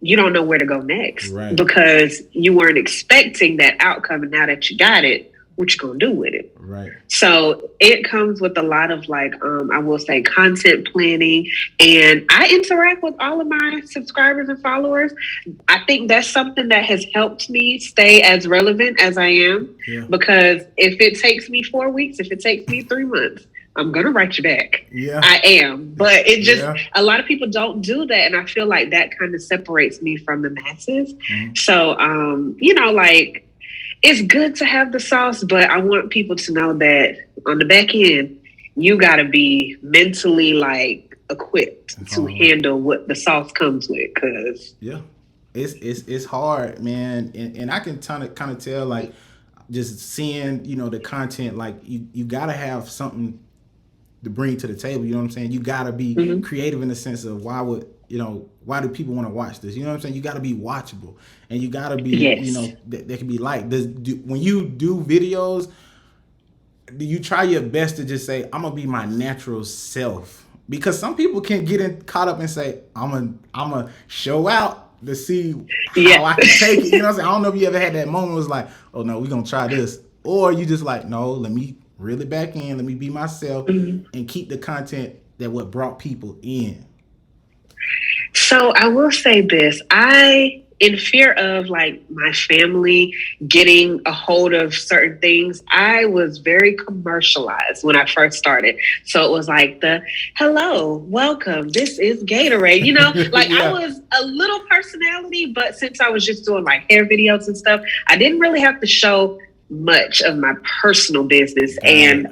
you don't know where to go next, right, because you weren't expecting that outcome. And now that you got it, what you gonna do with it? Right. So it comes with a lot of like, I will say, content planning. And I interact with all of my subscribers and followers. I think that's something that has helped me stay as relevant as I am. Yeah. Because if it takes me 4 weeks, if it takes me 3 months, I'm going to write you back. Yeah. I am. But it just, a lot of people don't do that. And I feel like that kind of separates me from the masses. Mm-hmm. So, you know, like, it's good to have the sauce, but I want people to know that on the back end, you got to be mentally like equipped to handle what the sauce comes with. Cause it's hard, man. And I can kind of tell, like, just seeing, you know, the content, like you got to have something to bring to the table. You know what I'm saying? You got to be creative in the sense of why do people want to watch this? You know what I'm saying? You got to be watchable, and you got to be, you know, that can be liked. When you do videos, do you try your best to just say, I'm gonna be my natural self? Because some people can get caught up and say, I'm a show out to see how I can take it. You know what I'm saying? I don't know if you ever had that moment was like, oh no, we're gonna try this, or you just like, no, let me reel it back in, let me be myself, and keep the content that what brought people in. So I will say this, in fear of like my family getting a hold of certain things, I was very commercialized when I first started. So it was like hello, welcome, this is Gatorade, you know, like I was a little personality, but since I was just doing like hair videos and stuff, I didn't really have to show much of my personal business. And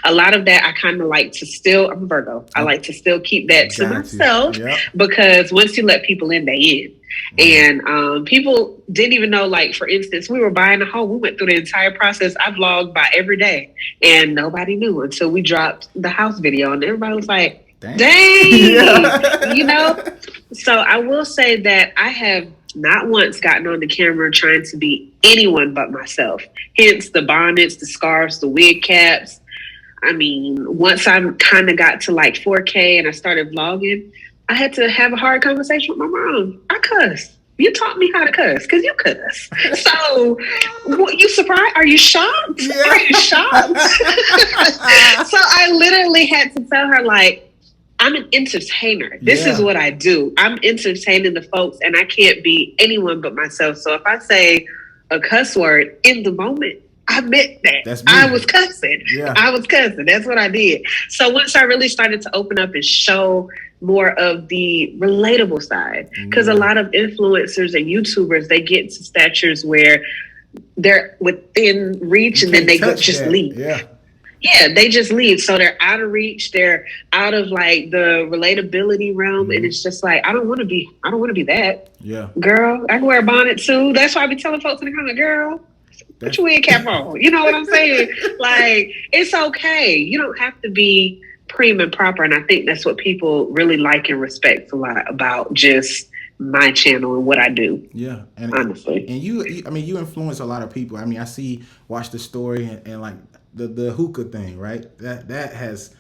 a lot of that I kind of like to still, I'm a Virgo, I like to still keep that to myself, because once you let people in, they in. And people didn't even know, like, for instance, we were buying a home. We went through the entire process. I vlogged by every day, and nobody knew until we dropped the house video, and everybody was like, dang. You know? So I will say that I have not once gotten on the camera trying to be anyone but myself. Hence the bonnets, the scarves, the wig caps. I mean, once I kind of got to like 4K and I started vlogging, I had to have a hard conversation with my mom. I cuss. You taught me how to cuss because you cuss. So, what, you surprised? Are you shocked? Yeah. Are you shocked? So I literally had to tell her, like, I'm an entertainer. This is what I do. I'm entertaining the folks, and I can't be anyone but myself. So if I say a cuss word in the moment, I meant that. I was cussing. Yeah. I was cussing. That's what I did. So once I really started to open up and show more of the relatable side, because a lot of influencers and YouTubers, they get to statures where they're within reach and then they just leave. Yeah, they just leave. So they're out of reach. They're out of like the relatability realm. And it's just like, I don't want to be that. Yeah. Girl, I can wear a bonnet too. That's why I be telling folks in the comment, girl, put your wig cap on. You know what I'm saying? Like, it's okay. You don't have to be prim and proper. And I think that's what people really like and respect a lot about just my channel and what I do. Yeah. And honestly. And you influence a lot of people. I mean, watch the story and like the hookah thing, right? That has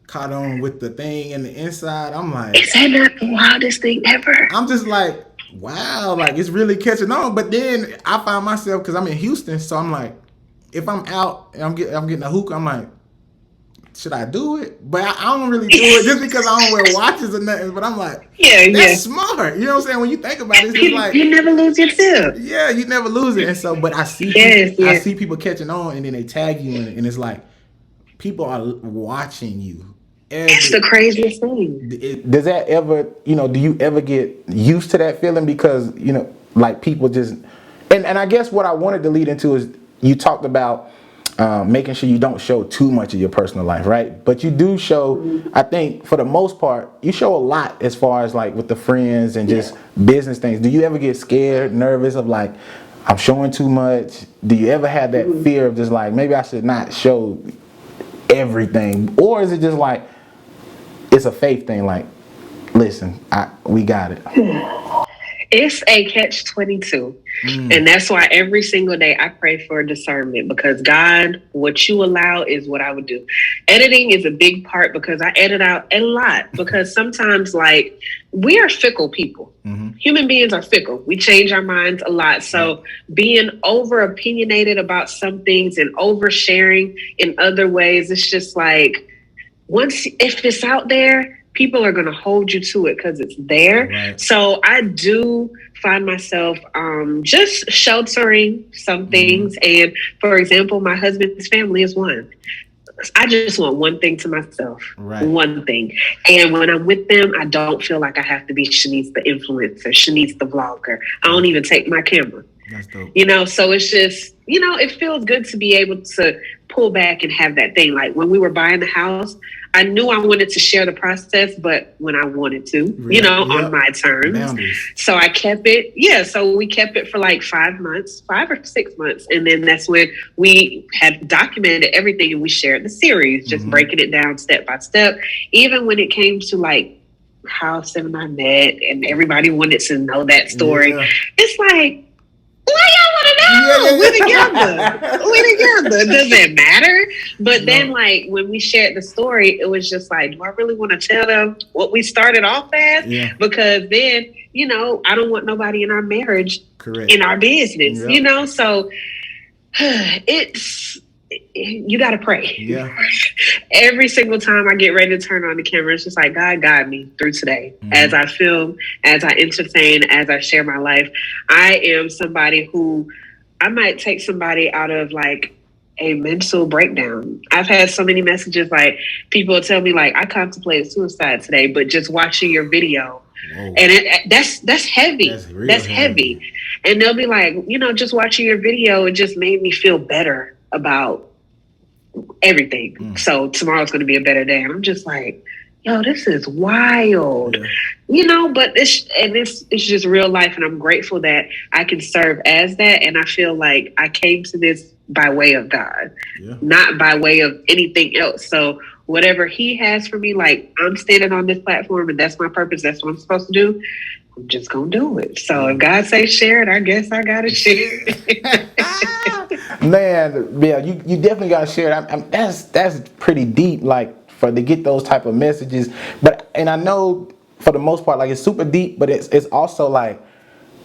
caught on with the thing in the inside. I'm like, is that not the wildest thing ever? I'm just like, wow, like it's really catching on. But then I find myself, because I'm in Houston, so I'm like, if I'm out and I'm getting a hookah, I'm like, should I do it? But I don't really do it just because I don't wear watches or nothing. But I'm like, that's smart. You know what I'm saying? When you think about it, it's just like, you never lose your tip. Yeah, you never lose it. And so, but I see people catching on, and then they tag you in it, and it's like people are watching you. It's the craziest thing. Does that ever, do you ever get used to that feeling? Because, like people just, and I guess what I wanted to lead into is you talked about making sure you don't show too much of your personal life, right? But you do show, I think for the most part, you show a lot as far as like with the friends and just business things. Do you ever get scared, nervous of like, I'm showing too much? Do you ever have that fear of just like, maybe I should not show everything? Or is it just like, it's a faith thing, like, listen, we got it? It's a catch-22. And that's why every single day I pray for discernment, because God, what you allow is what I would do. Editing is a big part because I edit out a lot, because sometimes like we are fickle people. Human beings are fickle. We change our minds a lot. So being over opinionated about some things and oversharing in other ways, it's just like, once, if it's out there, people are going to hold you to it because it's there. Right. So I do find myself just sheltering some things. And for example, my husband's family is one. I just want one thing to myself, one thing. And when I'm with them, I don't feel like I have to be Shanice the influencer, Shanice the vlogger. I don't even take my camera. That's dope. You know, so it's just, you know, it feels good to be able to pull back and have that thing. Like when we were buying the house, I knew I wanted to share the process, but when I wanted to, you know, on my terms. Boundaries. So I kept it. Yeah. So we kept it for like 5 months, 5 or 6 months. And then that's when we had documented everything and we shared the series, just breaking it down step by step. Even when it came to like how Sim and I met and everybody wanted to know that story. Yeah. It's like, why y'all want to know? Yeah. We're together. Does it matter? But then, like, when we shared the story, it was just like, do I really want to tell them what we started off as? Yeah. Because then, you know, I don't want nobody in our marriage in our business, you know? So you got to pray. Yeah. Every single time I get ready to turn on the camera, it's just like, God guide me through today. As I film, as I entertain, as I share my life. I am somebody who, I might take somebody out of like a mental breakdown. I've had so many messages, like people tell me like, I contemplated suicide today, but just watching your video. Whoa. And that's heavy. That's heavy. And they'll be like, you know, just watching your video, it just made me feel better about everything. So tomorrow's going to be a better day. And I'm just like, yo, this is wild, you know, but it's just real life. And I'm grateful that I can serve as that. And I feel like I came to this by way of God, not by way of anything else. So whatever he has for me, like I'm standing on this platform and that's my purpose. That's what I'm supposed to do. I'm just going to do it. So if God says share it, I guess I got to share it. Man, yeah, you definitely got to share it. That's pretty deep, like to get those type of messages. But, and I know for the most part, like it's super deep, but it's also like,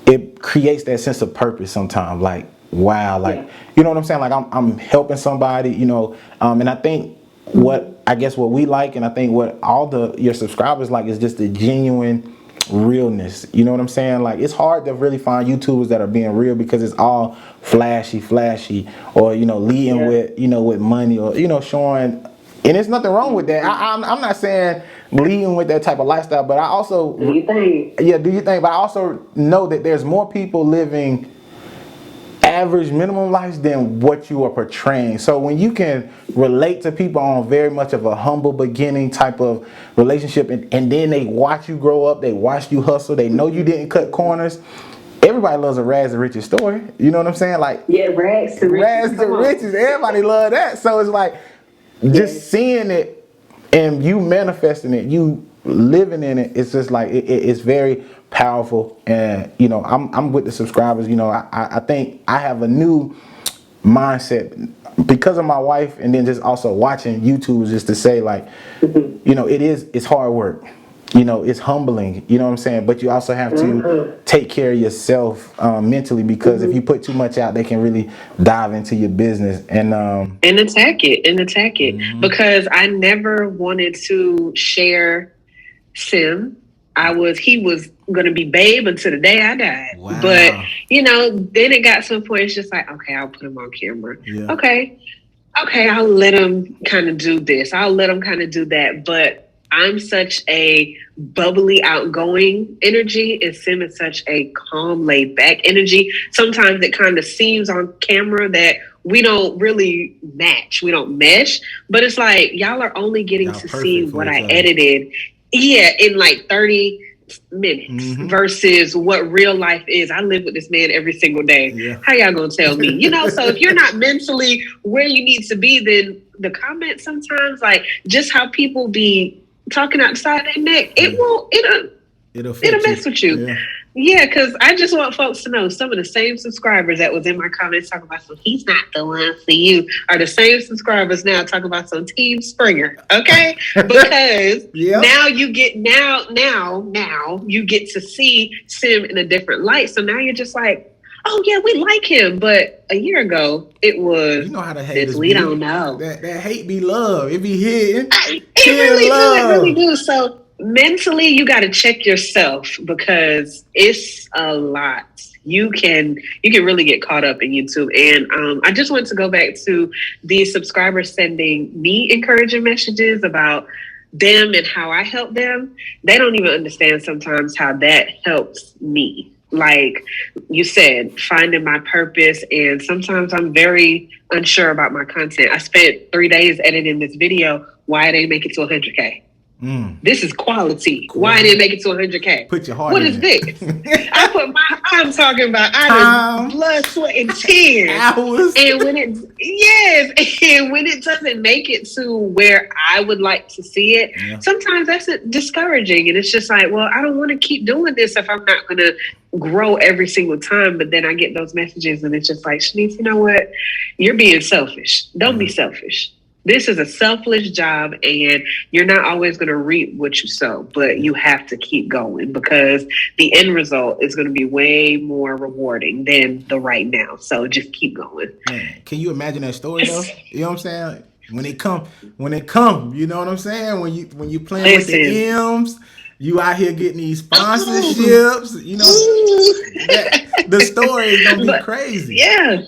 it creates that sense of purpose sometimes. Like, wow, like, you know what I'm saying? Like I'm helping somebody, you know, and I think what we like, and I think what all your subscribers like is just the genuine realness. You know what I'm saying? Like it's hard to really find YouTubers that are being real because it's all flashy, or, you know, leading with, you know, with money, or, you know, showing, and there's nothing wrong with that. I'm not saying leading with that type of lifestyle, but I also do you think? But I also know that there's more people living average minimum lives than what you are portraying. So when you can relate to people on very much of a humble beginning type of relationship, and then they watch you grow up, they watch you hustle, they know you didn't cut corners. Everybody loves a rags to riches story. You know what I'm saying? Like, rags to riches. Everybody love that. So it's like just seeing it and you manifesting it, you living in it. It's just like it's very powerful. And you know, I'm with the subscribers. You know, I think I have a new mindset because of my wife, and then just also watching YouTube, just to say like, you know, it's hard work. You know, it's humbling, you know what I'm saying? But you also have to take care of yourself mentally, because if you put too much out, they can really dive into your business and attack it. Because I never wanted to share Sim. He was going to be babe until the day I died. Wow. But, you know, then it got to a point, it's just like, okay, I'll put him on camera. Yeah. Okay, I'll let him kind of do this. I'll let him kind of do that. But I'm such a bubbly, outgoing energy, and Sim is such a calm, laid back energy. Sometimes it kind of seems on camera that we don't really match. We don't mesh. But it's like y'all are only getting to see what I edited. Yeah, in like 30 minutes versus what real life is. I live with this man every single day. Yeah. How y'all gonna tell me? You know, so if you're not mentally where you need to be, then the comments sometimes, like just how people be talking outside their neck, it'll mess with you. Yeah, because I just want folks to know some of the same subscribers that was in my comments talking about, so he's not the one for you, are the same subscribers now talking about some Team Springer. Okay, because now you get now you get to see Sim in a different light. So now you're just like, oh yeah, we like him, but a year ago it was. You know how to hate us. We don't know. That hate be love. It be hidden. It really do. So mentally, you got to check yourself because it's a lot. You can really get caught up in YouTube. And I just want to go back to the subscribers sending me encouraging messages about them and how I help them. They don't even understand sometimes how that helps me. Like you said, finding my purpose. And sometimes I'm very unsure about my content. I spent 3 days editing this video. Why didn't make it to 100K? This is quality. Why didn't make it to 100K? Put your heart. What is this? I'm talking about blood, sweat, and tears. Hours. And when it doesn't make it to where I would like to see it, sometimes that's discouraging. And it's just like, well, I don't want to keep doing this if I'm not going to grow every single time. But then I get those messages and it's just like, Shanice, you know what? You're being selfish. Don't be selfish. This is a selfless job and you're not always going to reap what you sow, but you have to keep going because the end result is going to be way more rewarding than the right now. So just keep going. Man, can you imagine that story though? You know what I'm saying? When it come, you know what I'm saying? When you playing with the M's, you out here getting these sponsorships, you know, the story is going to be crazy. Yeah.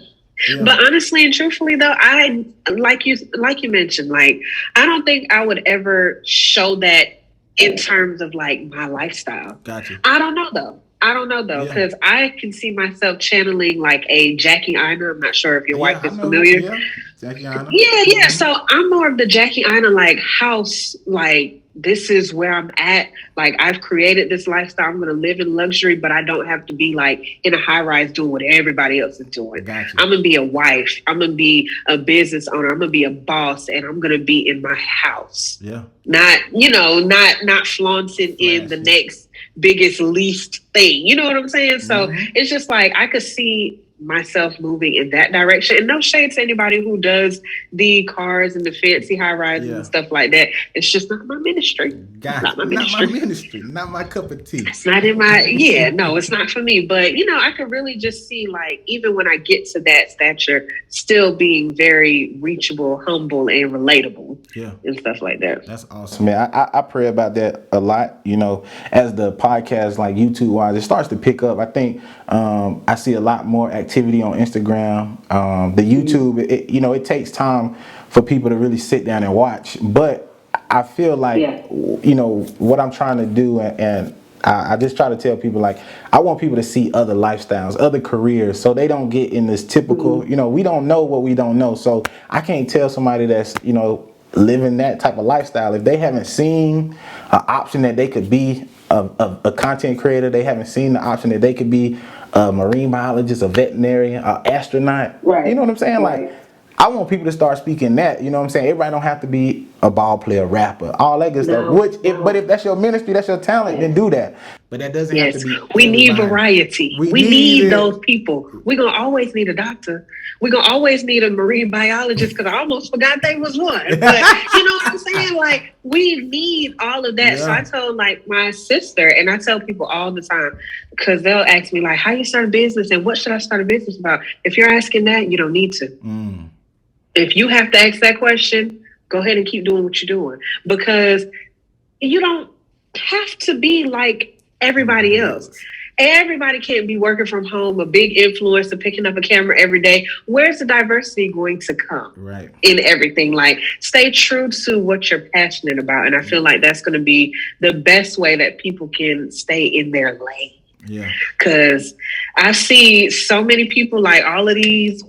But honestly and truthfully though, I like you mentioned, like I don't think I would ever show that in terms of like my lifestyle. Gotcha. I don't know though, because I can see myself channeling like a Jackie Ina. I'm not sure if your wife is familiar. Jackie Ina. Yeah. So I'm more of the Jackie Ina like house, like this is where I'm at. Like I've created this lifestyle. I'm going to live in luxury, but I don't have to be like in a high rise doing what everybody else is doing. Gotcha. I'm going to be a wife. I'm going to be a business owner. I'm going to be a boss and I'm going to be in my house. Yeah. Not flaunting in the next biggest least thing. You know what I'm saying? So it's just like I could see myself moving in that direction. And no shade to anybody who does the cars and the fancy high rises and stuff like that. It's just not my ministry. Not my ministry. Not my cup of tea. It's not in my no, it's not for me. But I could really just see like even when I get to that stature, still being very reachable, humble, and relatable. And stuff like that. That's awesome. Man, I pray about that a lot, as the podcast, like YouTube wise, it starts to pick up. I think I see a lot more activity on Instagram. The YouTube, it takes time for people to really sit down and watch. But I feel like, what I'm trying to do, and I just try to tell people, like, I want people to see other lifestyles, other careers, so they don't get in this typical, we don't know what we don't know. So I can't tell somebody that's, living that type of lifestyle, if they haven't seen an option that they could be a content creator, they haven't seen the option that they could be a marine biologist, a veterinarian, an astronaut. Right. You know what I'm saying? Right. Like, I want people to start speaking that. You know what I'm saying? Everybody don't have to be a ball player, rapper, all that good stuff. But if that's your ministry, that's your talent, then do that. But that doesn't have to be. We need variety. We need those people. We're going to always need a doctor. We're going to always need a marine biologist because I almost forgot they was one. But you know what I'm saying? Like, we need all of that. So I told like my sister, and I tell people all the time, because they'll ask me like, how you start a business and what should I start a business about? If you're asking that, you don't need to. If you have to ask that question, go ahead and keep doing what you're doing, because you don't have to be like everybody else. Everybody can't be working from home, a big influencer, picking up a camera every day. Where's the diversity going to come in everything? Like, stay true to what you're passionate about. And I feel like that's going to be the best way that people can stay in their lane. Yeah. Because I see so many people, like all of these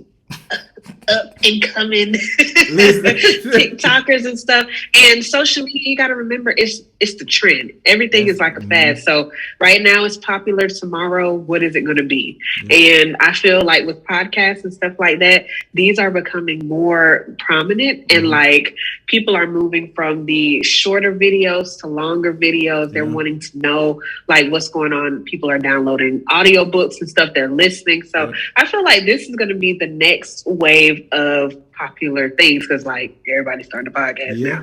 up and coming TikTokers and stuff. And social media, you got to remember, it's the trend. Everything is like a fad. So right now it's popular. Tomorrow, what is it going to be? And I feel like with podcasts and stuff like that, these are becoming more prominent, and like people are moving from the shorter videos to longer videos. They're wanting to know like what's going on. People are downloading audiobooks and stuff. They're listening. So I feel like this is going to be the next wave of popular things, because like everybody's starting a podcast now.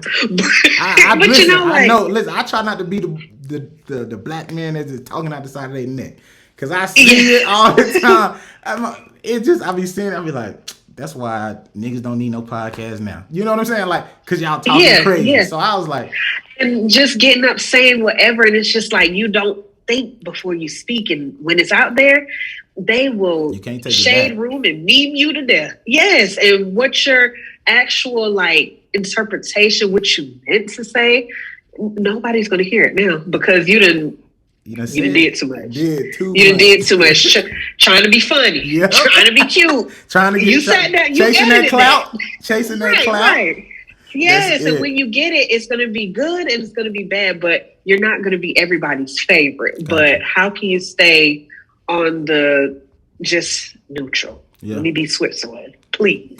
But listen, you know, like, I know. Listen, I try not to be the black man that's just talking out the side of their neck, because I see it all the time. I be seeing it, I be like, that's why niggas don't need no podcast now. You know what I'm saying? Like, because y'all talking crazy. Yeah. So I was like, and just getting up saying whatever, and it's just like you don't think before you speak, and when it's out there, they will shade room and meme you to death. Yes, and what's your actual like interpretation, what you meant to say, nobody's going to hear it now, because you done did too much. You done did too much. Trying to be funny, trying to be cute, trying to get you sat down, chasing that clout, Right. Yes, and when you get it, it's going to be good and it's going to be bad, but you're not going to be everybody's favorite. But how can you stay on the just neutral? Let me be Switzerland. Please.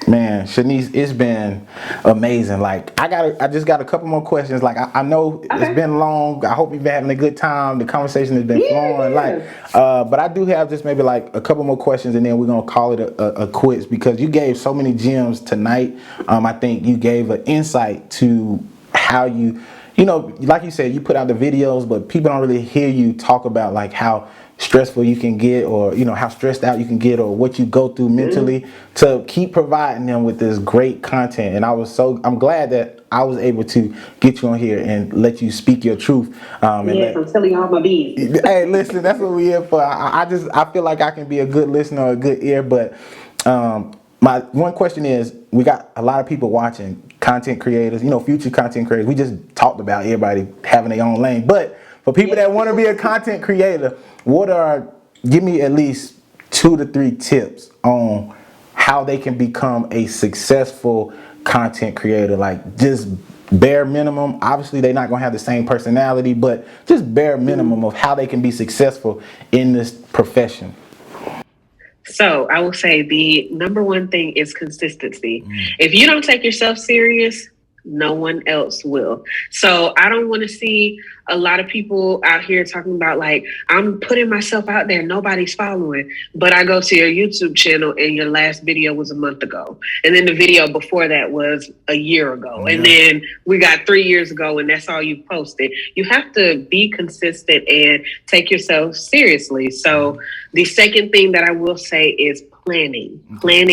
Man, Shanice, it's been amazing. Like, I just got a couple more questions. Like, I know it's been long. I hope you've been having a good time. The conversation has been flowing. Like, but I do have just maybe like a couple more questions, and then we're gonna call it a quits, because you gave so many gems tonight. I think you gave an insight to how you know, like you said, you put out the videos, but people don't really hear you talk about like how stressful you can get, or you know, how stressed out you can get, or what you go through mentally to keep providing them with this great content. And I'm glad that I was able to get you on here and let you speak your truth. I'm telling you all my business. Hey, listen, that's what we're here for. I feel like I can be a good listener or a good ear, but my one question is, we got a lot of people watching, content creators, you know, future content creators. We just talked about everybody having their own lane, but for people that want to be a content creator, give me at least 2 to 3 tips on how they can become a successful content creator. Like, just bare minimum. Obviously, they're not going to have the same personality, but just bare minimum of how they can be successful in this profession. So I will say the number one thing is consistency. If you don't take yourself serious, no one else will. So I don't want to see a lot of people out here talking about like, I'm putting myself out there, nobody's following, but I go to your YouTube channel and your last video was a month ago. And then the video before that was a year ago. And then we got 3 years ago and that's all you posted. You have to be consistent and take yourself seriously. So the second thing that I will say is planning. Plan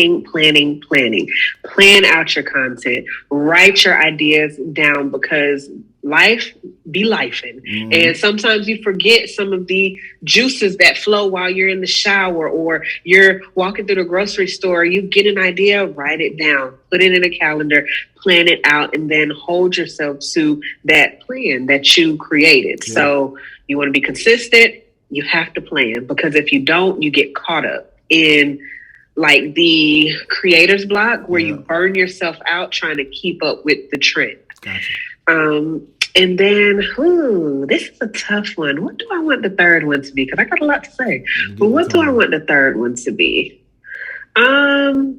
out your content, write your ideas down, because life be lifing. And sometimes you forget some of the juices that flow while you're in the shower or you're walking through the grocery store. You get an idea, write it down, put it in a calendar, plan it out, and then hold yourself to that plan that you created. So you want to be consistent, you have to plan, because if you don't, you get caught up in like the creator's block where you burn yourself out trying to keep up with the trend. And then, this is a tough one. What do I want the third one to be? Because I got a lot to say. But what do I want the third one to be? I'll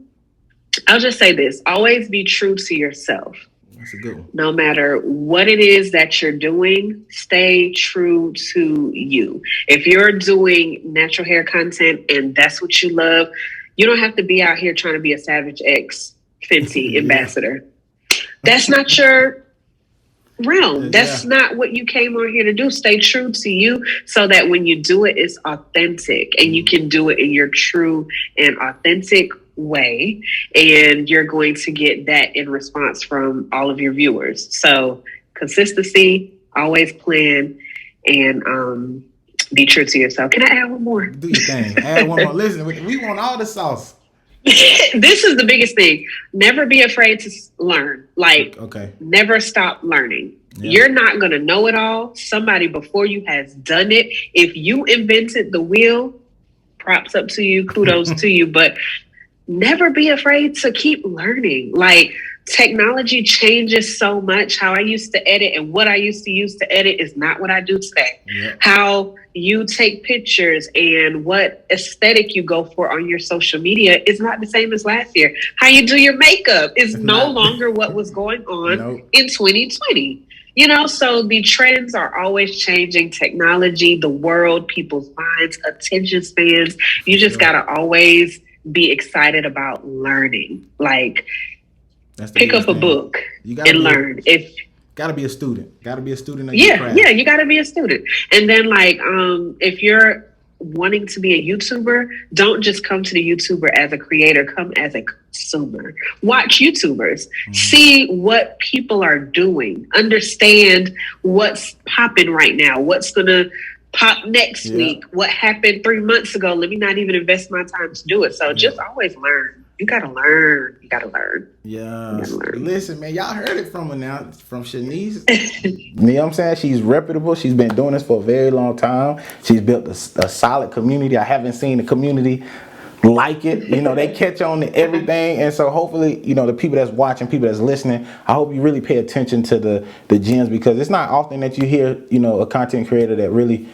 just say this. Always be true to yourself. That's a good one. No matter what it is that you're doing, stay true to you. If you're doing natural hair content and that's what you love, you don't have to be out here trying to be a Savage X Fenty ambassador. That's not your realm. That's not what you came on here to do. Stay true to you so that when you do it, it's authentic and you can do it in your true and authentic way. And you're going to get that in response from all of your viewers. So consistency, always plan, and be true to yourself. Can I add one more? Do your thing. Add one more. Listen, we want all the sauce. This is the biggest thing. Never be afraid to learn. Like, never stop learning. You're not going to know it all. Somebody before you has done it. If you invented the wheel, props up to you, kudos to you. But never be afraid to keep learning. Like, technology changes so much. How I used to edit and what I used to use to edit is not what I do today. Yeah. How you take pictures and what aesthetic you go for on your social media is not the same as last year. How you do your makeup is no longer what was going on in 2020. You know, so the trends are always changing. Technology, the world, people's minds, attention spans. You just got to always be excited about learning. Like, pick up a book and learn. Gotta be a student. Gotta be a student of your craft. Yeah, you gotta be a student. And then, like, if you're wanting to be a YouTuber, don't just come to the YouTuber as a creator, come as a consumer. Watch YouTubers. See what people are doing. Understand what's popping right now. What's gonna pop next week. What happened 3 months ago. Let me not even invest my time to do it. So just always learn. You gotta learn. You gotta learn. Yeah. Listen, man, y'all heard it from her now, from Shanice. You know what I'm saying? She's reputable. She's been doing this for a very long time. She's built a solid community. I haven't seen a community like it. You know, they catch on to everything. And so hopefully, you know, the people that's watching, people that's listening, I hope you really pay attention to the gems, because it's not often that you hear, you know, a content creator that really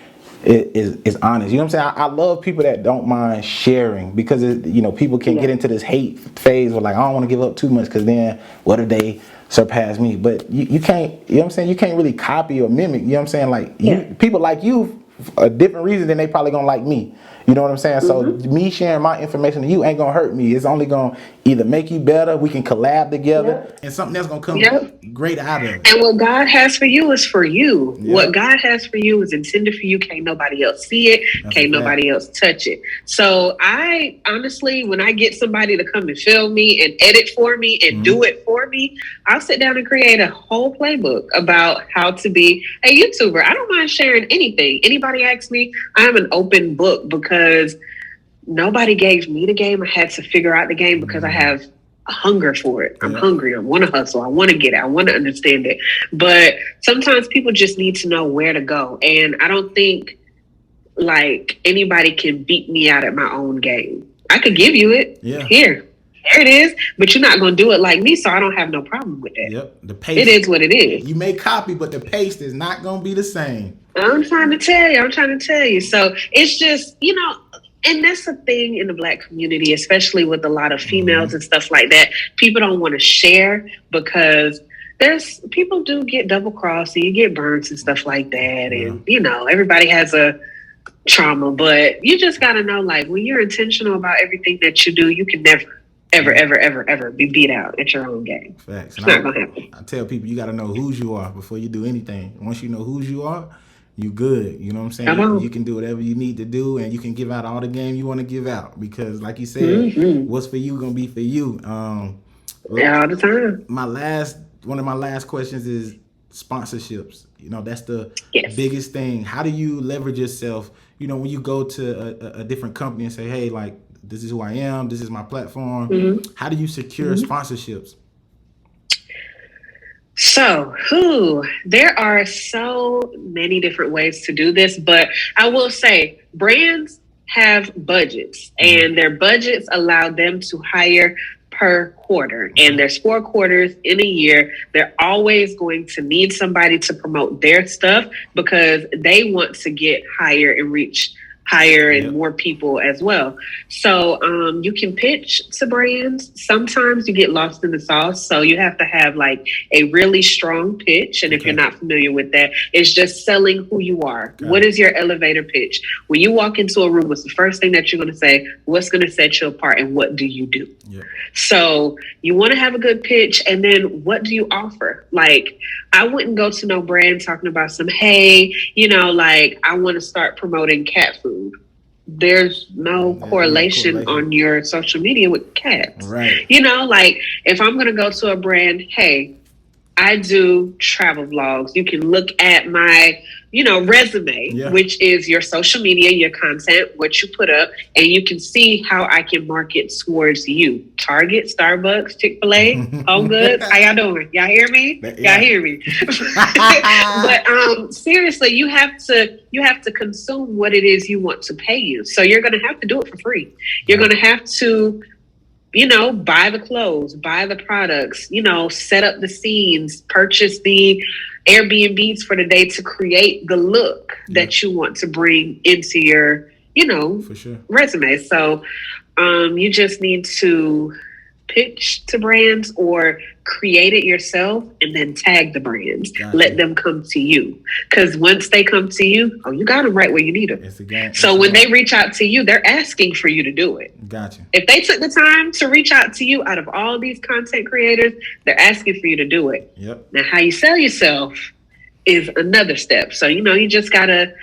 is honest. You know what I'm saying? I love people that don't mind sharing, because you know, people can get into this hate phase where, like, I don't want to give up too much because then what if they surpass me? But you can't, you know what I'm saying? You can't really copy or mimic. You know what I'm saying? Like, people like you a different reason than they probably gonna like me. You know what I'm saying? So me sharing my information to you ain't gonna hurt me. It's only gonna either make you better, we can collab together, and something that's gonna come great out of it. And what God has for you is for you. What God has for you is intended for you. Can't nobody else see it. Can't nobody else touch it. So I honestly, when I get somebody to come and film me and edit for me and do it for me, I'll sit down and create a whole playbook about how to be a YouTuber. I don't mind sharing anything. Anybody asks me, I am an open book, because nobody gave me the game. I had to figure out the game because I have a hunger for it. I'm hungry. I want to hustle. I want to get it. I want to understand it. But sometimes people just need to know where to go. And I don't think, like, anybody can beat me out at my own game. I could give you it. Here it is. But you're not going to do it like me, so I don't have no problem with that. The pace. It is what it is. You may copy, but the pace is not going to be the same. I'm trying to tell you. So it's just, you know, and that's the thing in the Black community, especially with a lot of females and stuff like that. People don't want to share because people do get double crossed and you get burns and stuff like that. And, you know, everybody has a trauma, but you just got to know, like, when you're intentional about everything that you do, you can never, ever be beat out at your own game. Facts. It's not going to happen. I tell people, you got to know whose you are before you do anything. Once you know whose you are, you good. You know what I'm saying? You can do whatever you need to do, and you can give out all the game you want to give out, because, like you said, what's for you gonna be for you. All the time. One of my last questions is sponsorships. You know, that's the biggest thing. How do you leverage yourself? You know, when you go to a different company and say, hey, like, this is who I am, this is my platform. How do you secure sponsorships? So, there are so many different ways to do this, but I will say brands have budgets, and their budgets allow them to hire per quarter, and there's 4 quarters in a year. They're always going to need somebody to promote their stuff because they want to get higher and reach higher and more people as well. So you can pitch to brands. Sometimes you get lost in the sauce. So you have to have, like, a really strong pitch. And if you're not familiar with that, it's just selling who you are. What is your elevator pitch? When you walk into a room, what's the first thing that you're going to say? What's going to set you apart, and what do you do? So you want to have a good pitch, and then what do you offer? Like, I wouldn't go to no brand talking about some, hey, you know, like, I want to start promoting cat food. There's no correlation on your social media with cats. Right. You know, like, if I'm going to go to a brand, hey, I do travel vlogs. You can look at my, you know, resume, which is your social media, your content, what you put up, and you can see how I can market towards you. Target, Starbucks, Chick-fil-A, Home Goods. How y'all doing? Y'all hear me? Y'all hear me? But seriously, you have to consume what it is you want to pay you. So you're going to have to do it for free. You're going to have to buy the clothes, buy the products, set up the scenes, purchase the Airbnbs for the day to create the look that you want to bring into your, For sure. resume. So you just need to pitch to brands or create it yourself and then tag the brands. Gotcha. Let them come to you. Because once they come to you, you got them right where you need them. It's a game. So when they reach out to you, they're asking for you to do it. Gotcha. If they took the time to reach out to you out of all these content creators, they're asking for you to do it. Yep. Now, how you sell yourself is another step. So, you just got to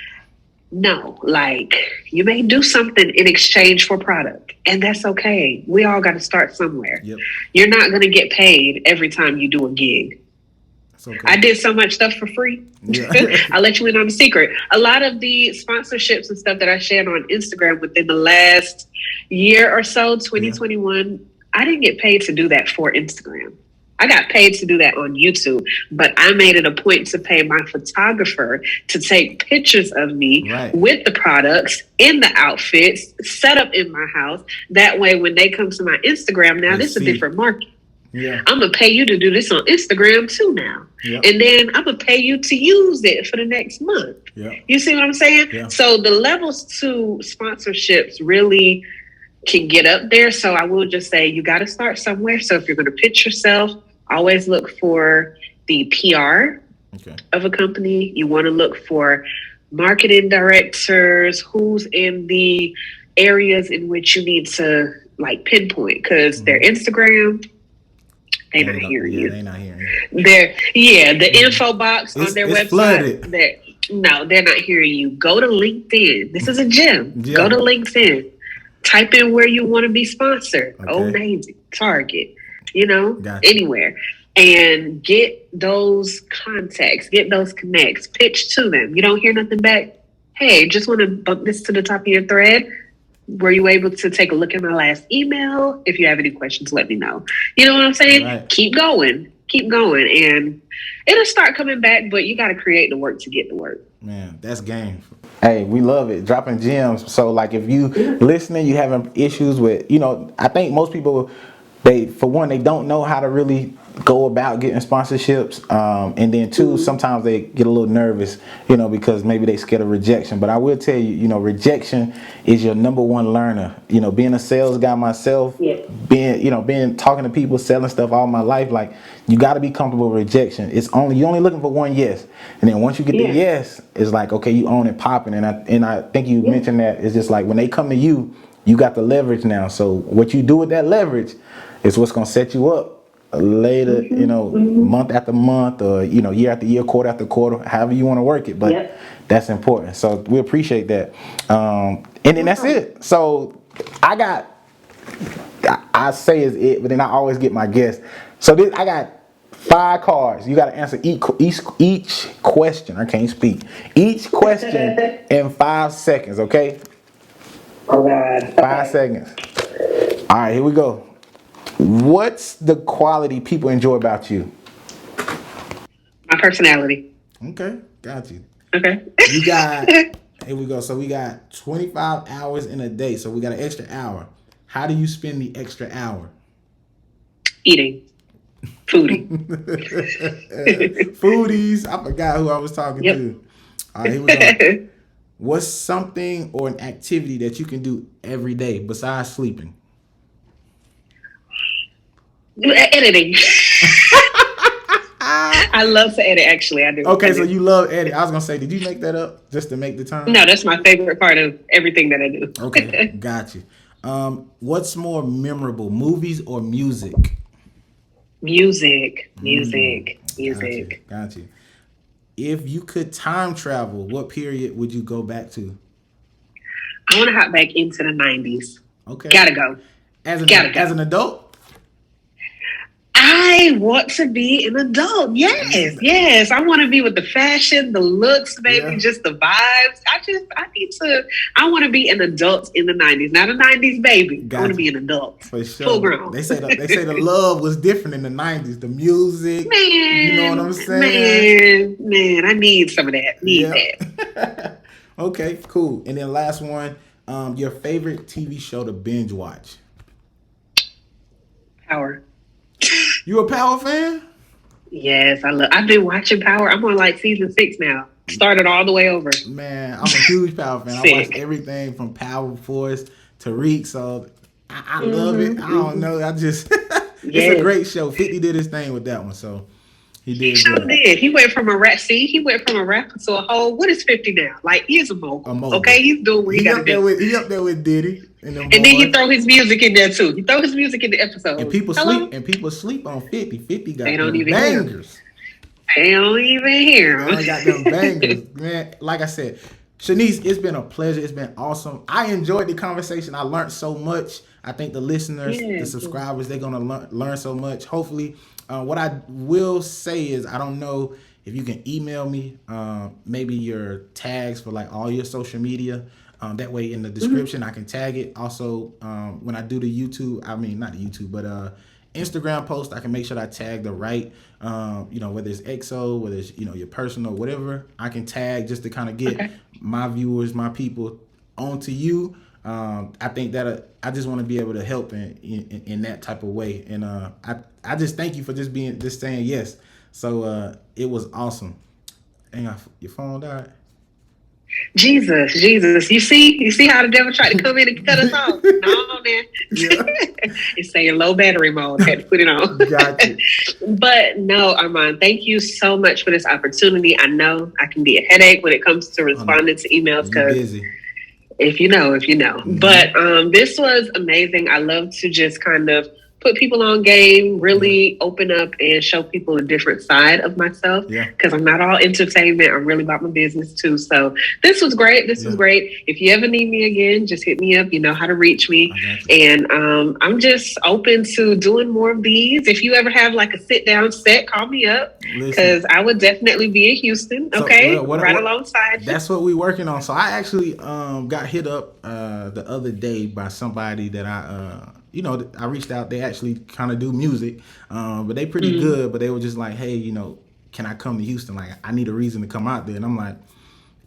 know, like, you may do something in exchange for product, and that's okay. We all got to start somewhere. Yep. You're not going to get paid every time you do a gig. Okay. I did so much stuff for free. Yeah. I'll let you in on the secret. A lot of the sponsorships and stuff that I shared on Instagram within the last year or so, 2021, I didn't get paid to do that for Instagram. I got paid to do that on YouTube, but I made it a point to pay my photographer to take pictures of me with the products in the outfits set up in my house. That way, when they come to my Instagram, now this is a different market. Yeah. I'm going to pay you to do this on Instagram too now. Yep. And then I'm going to pay you to use it for the next month. Yep. You see what I'm saying? Yeah. So the levels to sponsorships really can get up there. So I will just say you got to start somewhere. So if you're going to pitch yourself, always look for the PR of a company. You want to look for marketing directors, who's in the areas in which you need to pinpoint, because their Instagram, they're not hearing you. They're not hearing you. The info box on their website, they're not hearing you. Go to LinkedIn. This is a gem. Yeah. Go to LinkedIn. Type in where you want to be sponsored. Old Navy, Target. Anywhere, and get those contacts, get those connects, pitch to them. You don't hear nothing back. Hey, just want to bump this to the top of your thread. Were you able to take a look at my last email? If you have any questions, let me know. You know what I'm saying? Right. Keep going, and it'll start coming back, but you got to create the work to get the work. Man, that's game. Hey, we love it. Dropping gems. So if you listening, you having issues with, I think most people, they don't know how to really go about getting sponsorships. And then two, sometimes they get a little nervous, because maybe they scared of rejection. But I will tell you, rejection is your number one learner. Being a sales guy myself, being talking to people, selling stuff all my life, you got to be comfortable with rejection. You're only looking for one yes. And then once you get the yes, it's okay, you own it, popping. And I think you mentioned that it's just when they come to you, you got the leverage now. So what you do with that leverage is what's going to set you up later, month after month, or, year after year, quarter after quarter, however you want to work it. But that's important. So we appreciate that. And then that's it. So I say is it, but then I always get my guess. So I got 5 cards. You got to answer each question. I can't speak. Each question in 5 seconds, okay? Oh, God. 5 seconds. All right, here we go. What's the quality people enjoy about you? My personality. Okay, got you. Okay. You got, here we go. So we got 25 hours in a day. So we got an extra hour. How do you spend the extra hour? Eating. Foodie. Foodies. I forgot who I was talking to. All right, here we go. What's something or an activity that you can do every day besides sleeping? Editing. I love to edit, actually. I do. Okay, so you love editing. I was going to say, did you make that up just to make the time? No, that's my favorite part of everything that I do. Okay, got you. What's more memorable, movies or music? Music. Got you. If you could time travel, what period would you go back to? I want to hop back into the 90s. Okay. Gotta go. As an adult? I want to be an adult. Yes. I want to be with the fashion, the looks, baby, just the vibes. I want to be an adult in the 90s. Not a 90s baby. I want to be an adult. For sure. Full grown. They say the love was different in the 90s. The music. Man. You know what I'm saying? Man, I need some of that. That. Okay, cool. And then last one, your favorite TV show to binge watch? Power. You a Power fan? Yes, I've been watching Power. I'm on like season 6 now. Started all the way over. Man, I'm a huge Power fan. I watched Sick. everything from Power Force to Reek, so I love it. Mm-hmm, I don't mm-hmm. know. I just it's a Yes. great show. 50 did his thing with that one, so he He did sure good. did. He went from a rap. See, he went from a rapper to a whole. What is 50 now? Like he's a A mogul. mogul. Okay, he's doing what he got to do. He up there with Diddy and them And then he boys. throw his music in there too. He throw his music in the episode. And people Hello? sleep on 50. 50 got They don't them even hear him. bangers. They don't even hear him. I got them bangers, man. Like I said, Shanice, it's been a pleasure. It's been awesome. I enjoyed the conversation. I learned so much. I think the listeners, the subscribers, they're gonna learn so much. Hopefully, what I will say is, I don't know if you can email me, maybe your tags for like all your social media. That way, in the description, I can tag it. Also, when I do the YouTube, I mean not the YouTube, but Instagram post, I can make sure that I tag the right, whether it's EXO, whether it's, your personal, whatever, I can tag just to kind of get my viewers, my people onto you. I think that I just want to be able to help in that type of way. And I just thank you for just saying yes. So it was awesome. And your phone died. Jesus. You see how the devil tried to come in and cut us off? No, man. Yeah. It's saying low battery mode. Had to put it on. Gotcha. But no, Armand, thank you so much for this opportunity. I know I can be a headache when it comes to responding to emails You because busy. if you know. Mm-hmm. But this was amazing. I love to just kind of put people on game, really open up and show people a different side of myself. Because I'm not all entertainment. I'm really about my business too. So this was great. This was great. If you ever need me again, just hit me up. You know how to reach me. And I'm just open to doing more of these. If you ever have like a sit down set, call me up. Because I would definitely be in Houston. Okay. So, right alongside you. That's what we're working on. So I actually got hit up the other day by somebody that I reached out. They actually kind of do music, but they pretty good. But they were just like, hey, can I come to Houston? Like, I need a reason to come out there. And I'm like,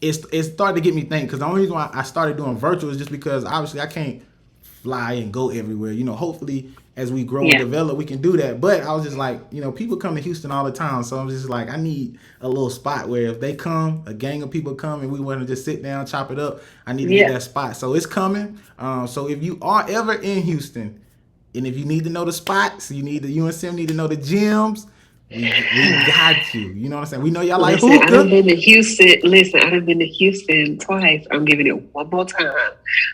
it started to get me thinking, because the only reason why I started doing virtual is just because obviously I can't fly and go everywhere. Hopefully as we grow and develop, we can do that. But I was just like, people come to Houston all the time. So I'm just like, I need a little spot where if they come, a gang of people come and we want to just sit down, chop it up, I need to get that spot. So it's coming. So if you are ever in Houston, and if you need to know the spots, you need the UNCM need to know the gyms, we got you. You know what I'm saying? We know y'all like hookah. I done been to Houston. Listen, I done been to Houston twice. I'm giving it one more time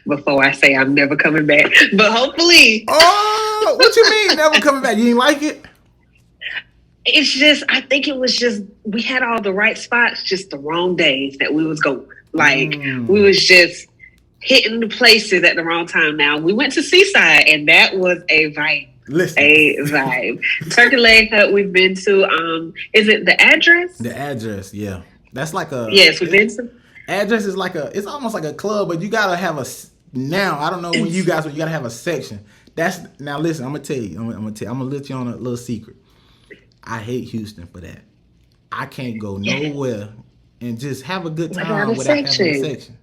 before I say I'm never coming back. But hopefully. Oh, what you mean never coming back? You didn't like it? It's just, I think it was just, we had all the right spots, just the wrong days that we was going. Like, we was just hitting the places at the wrong time. Now, we went to Seaside, and that was a vibe. Listen. A vibe. Turkey Leg Hut we've been to. Is it The Address? The Address, yeah. That's like a... Yes, we've been to... Address is like it's almost like a club, but you got to have now, I don't know when you got to have a section. Now listen, I'm going to tell you. I'm going to let you on a little secret. I hate Houston for that. I can't go nowhere and just have a good time without having a section.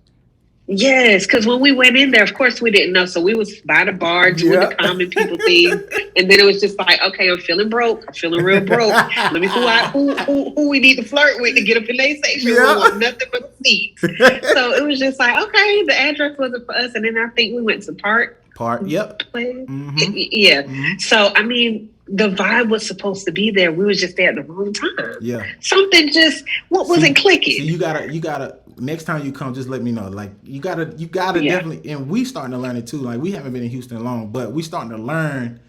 Yes, because when we went in there, of course we didn't know. So we was by the bar doing the common people thing. And then it was just like, okay, I'm feeling broke. I'm feeling real broke. Let me who we need to flirt with to get up in their section. We want nothing but a seat. So it was just like, okay, the address wasn't for us. And then I think we went to Park. Yep. So, I mean, the vibe was supposed to be there. We was just there at the wrong time. Yeah. Something just wasn't clicking. So you gotta next time you come, just let me know. Like you gotta definitely, and we starting to learn it too. Like we haven't been in Houston long, but we starting to learn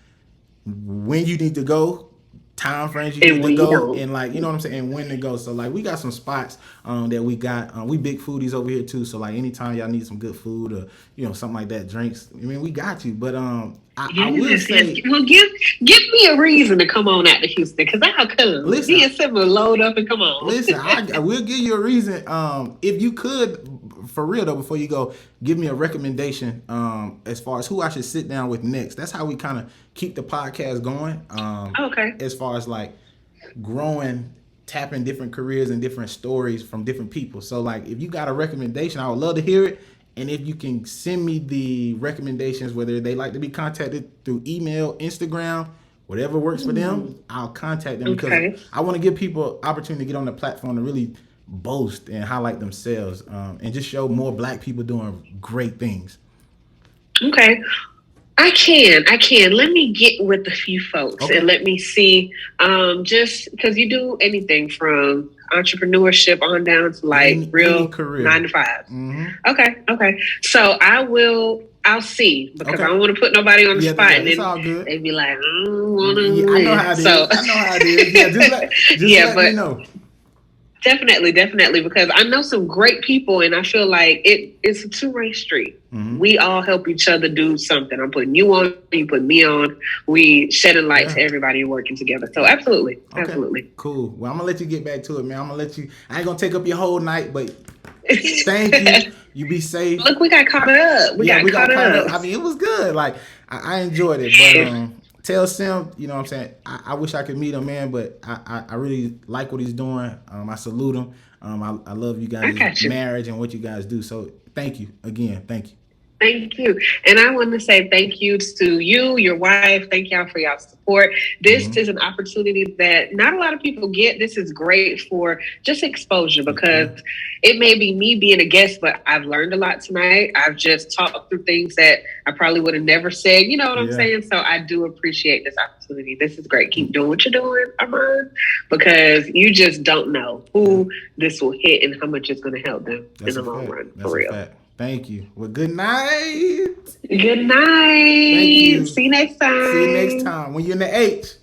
when you need to go, time frames you need to go, and like, you know what I'm saying, and when to go. So like we got some spots that we got. We big foodies over here too. So like anytime y'all need some good food or something like that, drinks. I mean, we got you. But I will say, well, give me a reason to come on out to Houston, because I'll come. Listen, me and Simba load up and come on. Listen, I will give you a reason. If you could, for real though, before you go, give me a recommendation as far as who I should sit down with next. That's how we kind of keep the podcast going. Okay. As far as like growing, tapping different careers and different stories from different people. So like, if you got a recommendation, I would love to hear it. And if you can send me the recommendations, whether they like to be contacted through email, Instagram, whatever works for them, I'll contact them because I want to give people opportunity to get on the platform to really boast and highlight themselves, and just show more Black people doing great things. Okay. I can. Let me get with a few folks and let me see. Just because you do anything from entrepreneurship on down to like real career 9 to 5. Okay. So I'll see because I don't want to put nobody on the spot and then they be like, I don't want to. I know how it is. I know how it is. Yeah, just let me know. Definitely, because I know some great people, and I feel like it's a two-way street. We all help each other do something. I'm putting you on, you put me on. We shedding light to everybody working together. So absolutely. Cool. Well, I'm gonna let you get back to it, man. I'm gonna let you. I ain't gonna take up your whole night, but thank you. You be safe. Look, we got caught up. We got caught up. I mean, it was good. Like I enjoyed it, but tell Sim, you know what I'm saying? I wish I could meet him, man, but I really like what he's doing. I salute him. I love you guys' marriage and what you guys do. So thank you again. Thank you. Thank you. And I want to say thank you to you, your wife. Thank y'all for y'all support. This is an opportunity that not a lot of people get. This is great for just exposure because it may be me being a guest, but I've learned a lot tonight. I've just talked through things that I probably would have never said. You know what I'm saying? So I do appreciate this opportunity. This is great. Keep doing what you're doing, Armand, because you just don't know who this will hit and how much it's going to help them in the long run. For real. Thank you. Well, good night. Good night. Thank you. See you next time. See you next time when you're in the H.